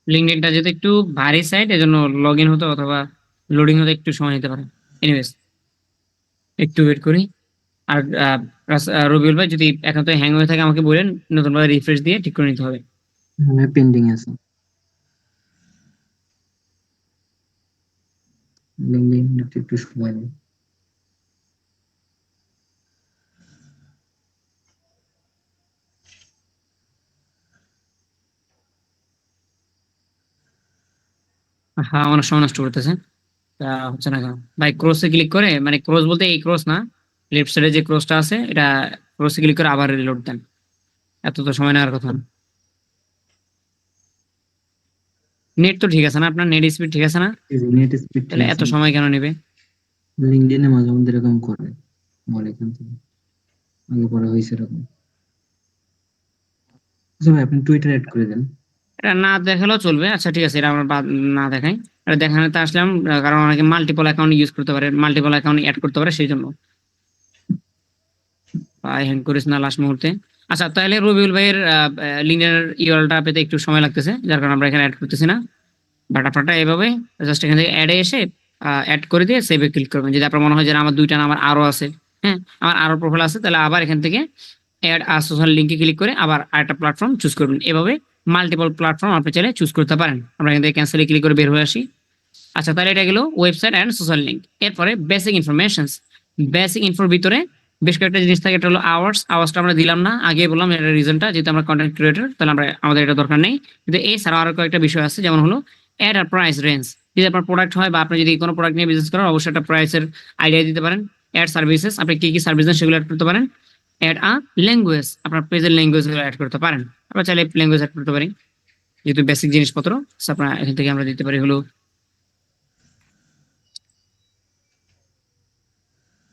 S1: লিঙ্কডইনটা যেহেতু একটু ভারী সাইট, এজন্য লগ ইন হতে অথবা লোডিং হতে একটু সময় নিতে পারে। এনিওয়েজ, একটু ওয়েট করি। আর রবিউল ভাই, যদি এখন তো হ্যাং হয়ে থাকে আমাকে বলেন, নতুন ভাবে রিফ্রেশ দিয়ে ঠিক করে নিতে হবে।
S2: হ্যাঁ, পেন্ডিং আছে। লিঙ্কডইন একটু সময় নেই।
S1: হ্যাঁ, অনেক সময় নষ্ট করতেছে। তা হচ্ছে না কেন ভাই? ক্রসে ক্লিক করে, মানে ক্রস বলতে এই ক্রস না, লেফট সাইডে যে ক্রসটা আছে, এটা ক্রসে ক্লিক করে আবার রিলোড দেন। এত তো সময় নেওয়ার কথা না। নেট তো ঠিক আছে না? আপনার নেট স্পিড ঠিক আছে না?
S2: নেট স্পিড ঠিক
S1: তাহলে এত
S2: আছে।
S1: সময় কেন নেবে?
S2: লিঙ্কডইনে মাঝে মধ্যে এরকম করে আমার এখান থেকে আগে পরে হয়েছে এরকম। আচ্ছা ভাই, আপনি টুইটার অ্যাড করে দেন।
S1: এটা না দেখালেও চলবে। আচ্ছা ঠিক আছে, এটা আমরা না দেখাই। এটা দেখানোতে আসলাম কারণ অনেকে মাল্টিপল অ্যাকাউন্ট ইউজ করতে পারে, মাল্টিপল অ্যাকাউন্ট অ্যাড করতে পারে, সেই জন্য। ভাই হ্যাং করিস না লাস্ট মুহূর্তে। আচ্ছা, তাহলে রবিউল ভাইয়ের লিঙ্কডইনের ইউআরএলটা পেতে একটু সময় লাগতেছে, যার কারণে আমরা এখানে অ্যাড করতেছি না। বাট আপনারটা এভাবে জাস্ট এখান থেকে অ্যাডে এসে অ্যাড করে দিয়ে সেভে ক্লিক করবেন। যদি আপনার মনে হয় যে না, আমার দুইটা না, আমার আরো আছে, হ্যাঁ আমার আরো প্রোফাইল আছে, তাহলে আবার এখান থেকে অ্যাড আর সোশ্যাল লিঙ্কে ক্লিক করে আবার আরেকটা প্ল্যাটফর্ম চুজ করবেন। এভাবে মাল্টিপল প্ল্যাটফর্ম আপনি চাইলে চুজ করতে পারেন। আমরা এখান থেকে ক্যান্সেলে ক্লিক করে বের হয়ে আসি। আচ্ছা, তাহলে এটা গেল ওয়েবসাইট অ্যান্ড সোশ্যাল লিঙ্ক। এরপরে বেসিক ইনফরমেশনস। বেসিক ইনফোর ভিতরে বেশ কয়েকটা জিনিস থাকে, এটা হলো আওয়ার্সটা আমরা দিলাম না, আগে বললাম এটা রিজনটা, যেহেতু আমরা কন্টেন্ট ক্রিয়েটর তাহলে আমাদের এটা দরকার নেই। কিন্তু এছাড়াও আরো কয়েকটা বিষয় আছে, যেমন হলো অ্যাড আর প্রাইস রেঞ্জ। যদি আপনার প্রোডাক্ট হয় বা আপনি যদি কোনো প্রোডাক্ট নিয়ে বিজনেস করেন, অবশ্যই একটা প্রাইসের আইডিয়া দিতে পারেন। অ্যাড সার্ভিসেস, আপনি কি কি সার্ভিস দেন সেগুলো অ্যাড করতে পারেন। অ্যাড আ ল্যাঙ্গুয়েজ, আপনার পেজের ল্যাঙ্গুয়েজ গুলো অ্যাড করতে পারেন। আমরা চাইলে ল্যাঙ্গুয়েজ অ্যাড করতে পারি, যেহেতু বেসিক জিনিসপত্র। আপনার এখান থেকে আমরা দিতে পারি হলো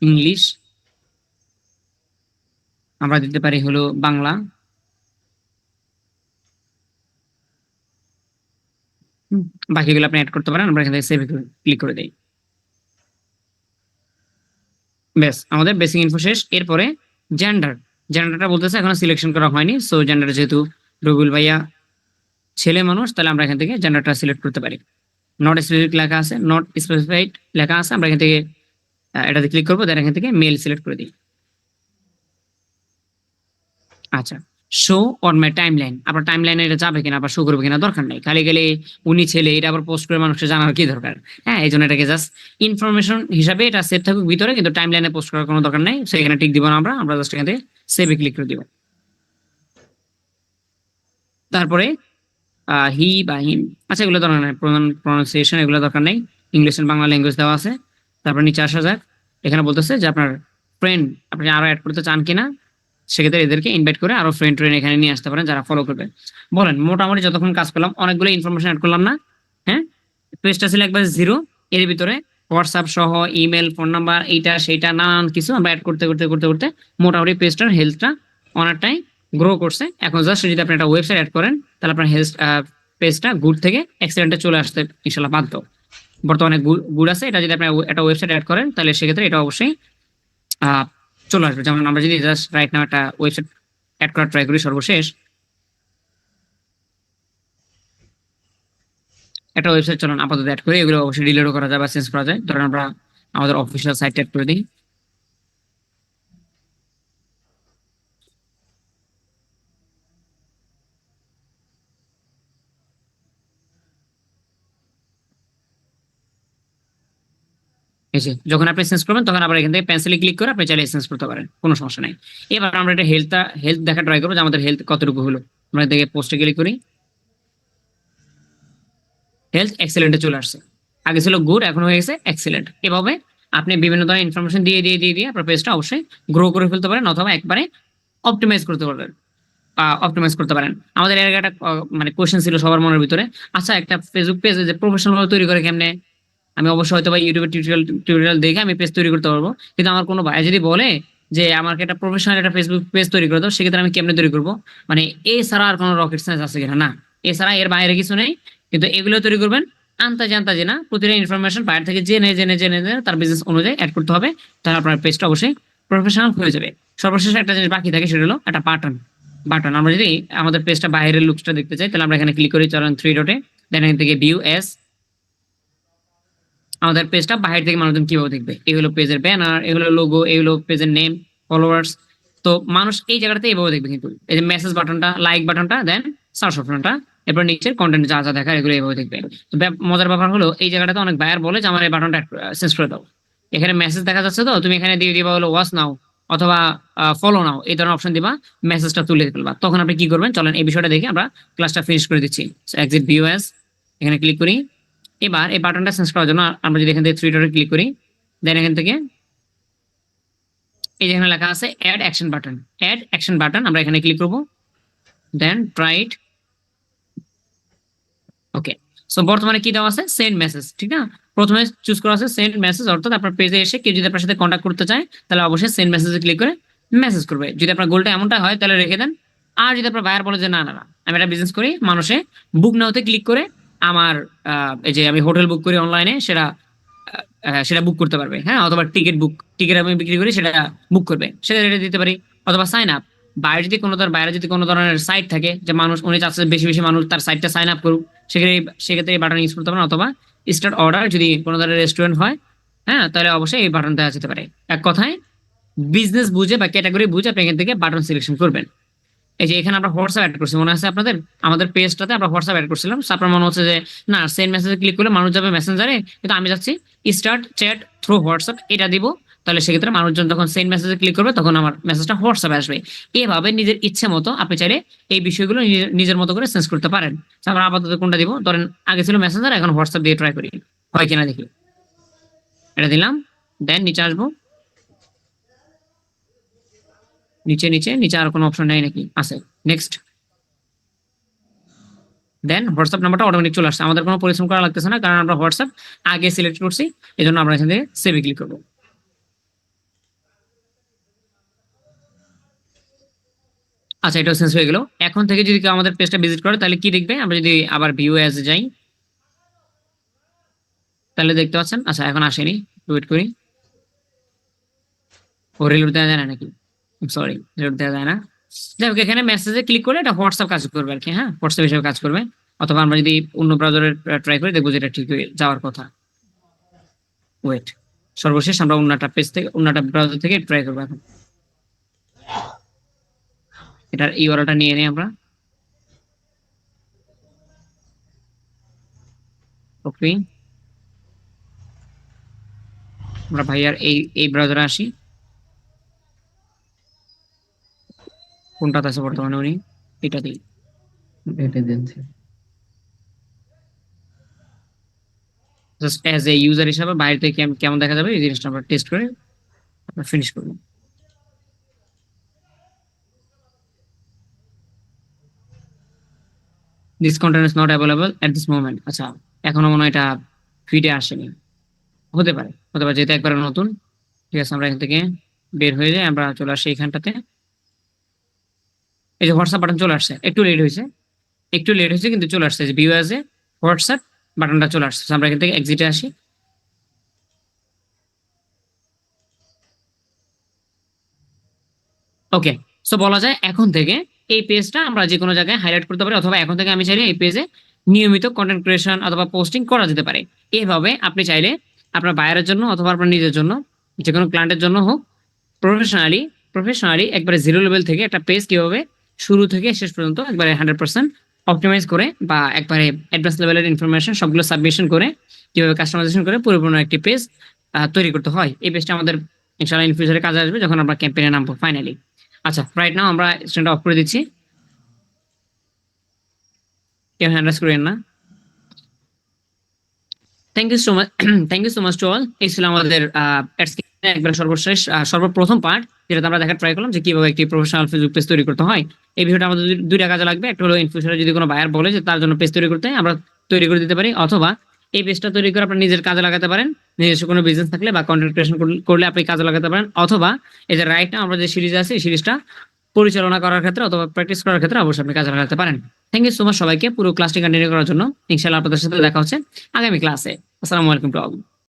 S1: ইংলিশ, আমরা দিতে পারি হলো বাংলা, বাকিগুলো আপনি অ্যাড করতে পারেন। আমরা এখান থেকে সেভ ক্লিক করে দিই। ব্যাস, আমাদের বেসিক ইনফো শেষ। এরপরে জেন্ডারটা বলতেছে এখনো সিলেকশন করা হয়নি, সো জেন্ডার যেহেতু রবিউল ভাইয়া ছেলে মানুষ, তাহলে আমরা এখান থেকে জেন্ডারটা সিলেক্ট করতে পারি। নট স্পেসিফিক লেখা আছে, নট স্পেসিফাইড লেখা আছে, আমরা এখান থেকে এটাতে ক্লিক করবো, দেন এখান থেকে মেল সিলেক্ট করে দিই। আচ্ছা, show on my time line, আপনার টাইম লাইনে এটা যাবে কিনা, আবার শো করবে কিনা দরকার নেই, খালি গেলে উনি ছেলে এটা আবার পোস্ট করে মানুষের জানার কি দরকার। হ্যাঁ, এই জন্য এটাকে জাস্ট ইনফরমেশন হিসাবে এটা সেভ থাকুক ভিতরে, কিন্তু টাইম লাইনে পোস্ট করার কোনো দরকার নেই। সো এখানে টিক দিব না, আমরা জাস্ট এখান থেকে সেভে ক্লিক করে দিব। তারপরে হি বা হিম, আচ্ছা এগুলো দরকার নেই, প্রনাউন্সিয়েশন এগুলো দরকার নেই, ইংলিশ এন্ড বাংলা ল্যাঙ্গুয়েজ দেওয়া আছে। তারপর নিচে আসা যাক, এখানে বলতেছে যে আপনার ফ্রেন্ড আপনি আরো অ্যাড করতে চান কিনা, সেক্ষেত্রে এদেরকে ইনভাইট করে আরো ফ্রেন্ড এখানে নিয়ে আসতে পারেন যারা ফলো করবে। বলেন, মোটামুটি যতক্ষণ কাজ করলাম অনেকগুলো ইনফরমেশন অ্যাড করলাম না? হ্যাঁ, পেজটা ছিল একবার 0, এর ভিতরে হোয়াটসঅ্যাপ সহ ইমেল, ফোন নাম্বার, এইটা সেইটা নানান কিছু আমরা অ্যাড করতে করতে করতে করতে মোটামুটি পেজটার হেলথটা অনেকটাই গ্রো করছে। এখন জাস্ট যদি আপনি একটা ওয়েবসাইট অ্যাড করেন, তাহলে আপনার হেলথ পেজটা গুড থেকে এক্সেলেন্টে চলে আসতে ইনশাল্লাহ বাধ্য। বর্তমানে গুড আছে, এটা যদি আপনি একটা ওয়েবসাইট অ্যাড করেন, তাহলে সেক্ষেত্রে এটা অবশ্যই চলে আসবে। যেমন আমরা যদি জাস্ট রাইট নাও একটা ওয়েবসাইট অ্যাড করার ট্রাই করি, সর্বশেষ একটা ওয়েবসাইট চলুন আপাতত অ্যাড করি, এগুলো অবশ্যই ডিলিটও করা যায় বা চেঞ্জ করা যায়। ধরেন আমরা আমাদের অফিসিয়াল সাইট অ্যাড করে দিই। এই যে যখন আপনি চেঞ্জ করবেন, তখন আবার এখান থেকে পেন্সিলে ক্লিক করে আপনি চাইলে চেঞ্জ করতে পারেন, কোনো সমস্যা নাই। এবার আমরা এটা হেলথ দেখা ট্রাই করবো যে আমাদের হেলথ কতটুকু হলো। আমরা দেখে পোস্টে ক্লিক করি, হেলথ এক্সেলেন্টে চলে আসছে। আগে ছিল গুড, এখন হয়ে গেছে এক্সেলেন্ট। এভাবে আপনি বিভিন্ন ধরনের ইনফরমেশন দিয়ে দিয়ে দিয়ে দিয়ে আপনার পেজটা অবশ্যই গ্রো করে ফেলতে পারেন, অথবা একবারে অপটিমাইজ করতে পারেন। আমাদের এর আগে একটা মানে কোশ্চেন ছিল সবার মনের ভিতরে, আচ্ছা একটা ফেসবুক পেজ যে প্রফেশনাল ভাবে তৈরি করে কেমনে? আমি অবশ্যই হয়তো বা ইউটিউবে টিউটোরিয়াল দেখে আমি পেজ তৈরি করতে পারবো, কিন্তু আমার কোনো ভাই যদি বলে যে আমাকে একটা প্রফেশনাল একটা ফেসবুক পেজ তৈরি করে দাও, সেক্ষেত্রে আমি কেমনে তৈরি করবো? মানে এছাড়া আর কোনো রকেট সায়েন্স আছে কিনা? না, এছাড়া এর বাইরে কিছু নেই। কিন্তু এগুলো তৈরি করবেন আন্তাজে না, প্রতিটা ইনফরমেশন বাইরে থেকে জেনে জেনে জেনে জেনে তার বিজনেস অনুযায়ী অ্যাড করতে হবে, তাহলে আপনার পেজটা অবশ্যই প্রফেশনাল হয়ে যাবে। সর্বশেষ একটা জিনিস বাকি থাকে, সেটা হলো একটা বাটন। আমরা যদি আমাদের পেজটা বাইরের লুকসটা দেখতে চাই, তাহলে আমরা এখানে ক্লিক করি, চলেন 3 ডটে, দেন এখান থেকে ভিউ এস। আমাদের পেজটা বাইরে থেকে মানুষজন কিভাবে দেখবে, এগুলো পেজের ব্যানার, এগুলো লোগো, এগুলো পেজের নেম, ফলোয়ার্স। তো মানুষ এই জায়গাটাতে এইভাবে দেখবে, কিন্তু এই যে মেসেজ বাটনটা, লাইক বাটনটা, দেন সার্চ অপশনটা, এরপর নিচের কন্টেন্ট যা যা দেখার এগুলো এইভাবে দেখবে। তো মজার ব্যাপার হলো এই জায়গাটাতে অনেক বায়ার বলে যে আমার এই বাটনটা চেঞ্জ করে দাও। এখানে মেসেজ দেখা যাচ্ছে, তো তুমি এখানে দিয়ে দিবা হলো ওয়াচ নাও অথবা ফলো নাও, এই ধরনের অপশন দিবা, মেসেজটা তুলে ফেলবা। তখন আপনি কি করবেন, চলেন এই বিষয়টা দেখে আমরা ক্লাসটা ফিনিশ করে দিচ্ছি। এক্সিট ভিউ এস, এখানে ক্লিক করি। এবার এই বাটনটা চেঞ্জ করার জন্য আমরা যদি এখান থেকে 3 ডটে ক্লিক করি, দেন এখান থেকে এই যেখানে লেখা আছে অ্যাড অ্যাকশন বাটন, আমরা এখানে ক্লিক করব, then try it. Okay, so বর্তমানে কি দেওয়া আছে, সেন্ড মেসেজ, ঠিক না? প্রথমে চুজ করা আছে সেন্ড মেসেজ, অর্থাৎ আপনার পেজে এসে কেউ যদি আপনার সাথে কন্ট্যাক্ট করতে চায়, তাহলে অবশ্যই সেন্ড মেসেজে ক্লিক করে মেসেজ করবে। যদি আপনার গোলটা এমনটা হয়, তাহলে রেখে দেন। আর যদি আপনার বায়ার বলে যে না আমি একটা বিজনেস করি, মানুষে বুক নাওতে ক্লিক করে আমার এই যে আমি হোটেল বুক করি অনলাইনে, সেটা বুক করতে পারবে। হ্যাঁ, অথবা টিকিট আমি বিক্রি করি, সেটা বুক করবে, সেটা রেটে দিতে পারি। অথবা সাইন আপ, বাইরে যদি কোনো ধরনের সাইট থাকে যে মানুষ উনি চাচ্ছে বেশি বেশি মানুষ তার সাইটটা সাইন আপ করুক, সেক্ষেত্রে এই বাটন ইউজ করতে পারেন। অথবা স্টার্ট অর্ডার, যদি কোনো ধরনের রেস্টুরেন্ট হয়, হ্যাঁ, তাহলে অবশ্যই এই বাটন দেওয়া যেতে পারে। এক কথায় বিজনেস বুঝে বা ক্যাটাগরি বুঝে আপনি এখান থেকে বাটন সিলেকশন করবেন। এই যে এখানে আমরা হোয়াটসঅ্যাপ অ্যাড করছি, মনে আছে আপনাদের? আমাদের পেজটাতে আমরা হোয়াটসঅ্যাপ অ্যাড করছিলাম। আপনার মনে হচ্ছে যে না, সেন্ড মেসেজে ক্লিক করলে মানুষ যাবে মেসেঞ্জারে, কিন্তু আমি যাচ্ছি স্টার্ট চ্যাট থ্রু হোয়াটসঅ্যাপ, এটা দিব। তাহলে সেক্ষেত্রে মানুষজন যখন সেন্ড মেসেজে ক্লিক করবে তখন আমার মেসেজটা হোয়াটসঅ্যাপে আসবে। এভাবে নিজের ইচ্ছে মতো আপনি চাইলে এই বিষয়গুলো নিজের মতো করে চেঞ্জ করতে পারেন। আমরা আপাতত কোনটা দিব, ধরেন আগে ছিল মেসেঞ্জার, এখন হোয়াটসঅ্যাপ দিয়ে ট্রাই করি, হয় কিনা দেখি। এটা দিলাম, দেন নিচে আসবো, নিচে নিচে নিচে আর কোনো অপশন নেই নাকি? আছে, নেক্সট। দেন হোয়াটসঅ্যাপ নাম্বারটা অটোমেটিক চলে আসছে, আমাদের কোনো পরিশ্রম করা লাগতেছে না, কারণ আমরা হোয়াটসঅ্যাপ আগে সিলেক্ট করছি, এই জন্য আমরা এখান থেকে সেভে ক্লিক করবো। আচ্ছা, এটাও চেঞ্জ হয়ে গেল। এখন থেকে যদি কেউ আমাদের পেজটা ভিজিট করে তাহলে কি দেখবে? আমরা যদি আবার ভিউ অ্যাজ যাই তাহলে দেখতে পাচ্ছেন, আচ্ছা এখন আসেনি, ওয়েট করি। ও রিলোড দেওয়া যায় না নাকি? সরি, রিলোড দেওয়া যায় না। যাই হোক, এখানে মেসেজে ক্লিক করলে এটা হোয়াটসঅ্যাপ কাজ করবে আর কি। হ্যাঁ, হোয়াটসঅ্যাপ হিসেবে কাজ করবে। অথবা আমরা যদি অন্য ব্রাউজারে ট্রাই করি দেখবো যেটা ঠিক হয়ে যাওয়ার কথা। ওয়েট, সর্বশেষ আমরা অন্যটা পেজ থেকে, অন্যটা ব্রাউজার থেকে ট্রাই করবো এখন। এটার ইউআরএলটা নিয়ে নিই আমরা। ওকে, আমরা ভাইয়ার এই ব্রাউজারে আসি। কোনটাতে আছে বর্তমানে উনি? এটাতেই।
S2: এটা দিচ্ছি।
S1: জাস্ট অ্যাজ এ ইউজার হিসাবে বাইরে থেকে কেমন দেখা যাবে এই জিনিসটা আমরা টেস্ট করে ফিনিশ করবো। This content is not available at this moment. আচ্ছা, এখনো মনে হয় এটা ফিডে আসেনি। হতে পারে, হতে পারে, যেহেতু একবার নতুন। ঠিক আছে, আমরা এখান থেকে বের হয়ে যাই, আমরা চলে আসি এইখানটাতে। এই যে হোয়াটসঅ্যাপ বাটন চলে আসছে, একটু লেট হয়েছে, একটু লেট হয়েছে, কিন্তু চলে আসছে। যে ভিউ অ্যাজ এ হোয়াটসঅ্যাপ বাটনটা চলে আসছে। আমরা এখান থেকে এক্সিটে আসি। ওকে, সো বলা যায় এখন থেকে এই পেজটা আমরা যে কোনো জায়গায় হাইলাইট করতে পারি, অথবা এখন থেকে আমি চাইলে এই পেজে নিয়মিত কন্টেন্ট ক্রিয়েশন অথবা পোস্টিং করা যেতে পারে। এইভাবে আপনি চাইলে আপনার বায়ারের জন্য অথবা আপনার নিজের জন্য, যে কোনো ক্লায়েন্টের জন্য হোক, প্রফেশনালি একবারে জিরো লেভেল থেকে একটা পেজ কিভাবে শুরু থেকে শেষ পর্যন্ত একবারে 100% অপটিমাইজ করে, বা একবারে অ্যাডভান্স লেভেলের ইনফরমেশন সবগুলো সাবমিশন করে কিভাবে কাস্টমাইজেশন করে পরিপূর্ণ একটি পেজ তৈরি করতে হয়। এই পেজটা আমাদের ইনশাআল্লাহ ইন ফিউচারে কাজে আসবে যখন আমরা ক্যাম্পেইনে নামবো ফাইনালি। আচ্ছা, রাইট নাও আমরা স্ক্রিনটা অফ করে দিচ্ছি, কেউ হ্যান্ড রাইজ করেন না। Thank you so much, thank you so much to all. এই ছিল আমাদের একবার সর্বশেষ সর্বপ্রথম পার্ট, যেটা আমরা দেখা ট্রাই করলাম যে কিভাবে একটি প্রফেশনাল ফেসবুক পেজ তৈরি করতে হয়। এই ভিডিওটা আমাদের দুইটা কাজে লাগবে। একটা হলো ইন ফিউচারে যদি কোনো বায়ার বলে যে তার জন্য পেজ তৈরি করতে, আমরা তৈরি করে দিতে পারি, অথবা এই পেজটা তৈরি করে আপনার নিজের কাজে লাগাতে পারেন, নিজস্ব কোনো বিজনেস থাকলে বা কন্টেন্ট ক্রিয়েশন করলে আপনি কাজে লাগাতে পারেন, অথবা এই যে রাইট নাও আমরা যে সিরিজ আছে এই সিরিজটা পরিচালনা করার ক্ষেত্রে অথবা প্র্যাকটিস করার ক্ষেত্রে অবশ্যই আপনি কাজে লাগাতে পারেন। থ্যাংক ইউ সো মাচ সবাইকে পুরো ক্লাসটি কন্টিনিউ করার জন্য। ইনশাআল্লাহ আপনাদের সাথে দেখা হচ্ছে আগামী ক্লাসে। আসসালামু আলাইকুম টু অল।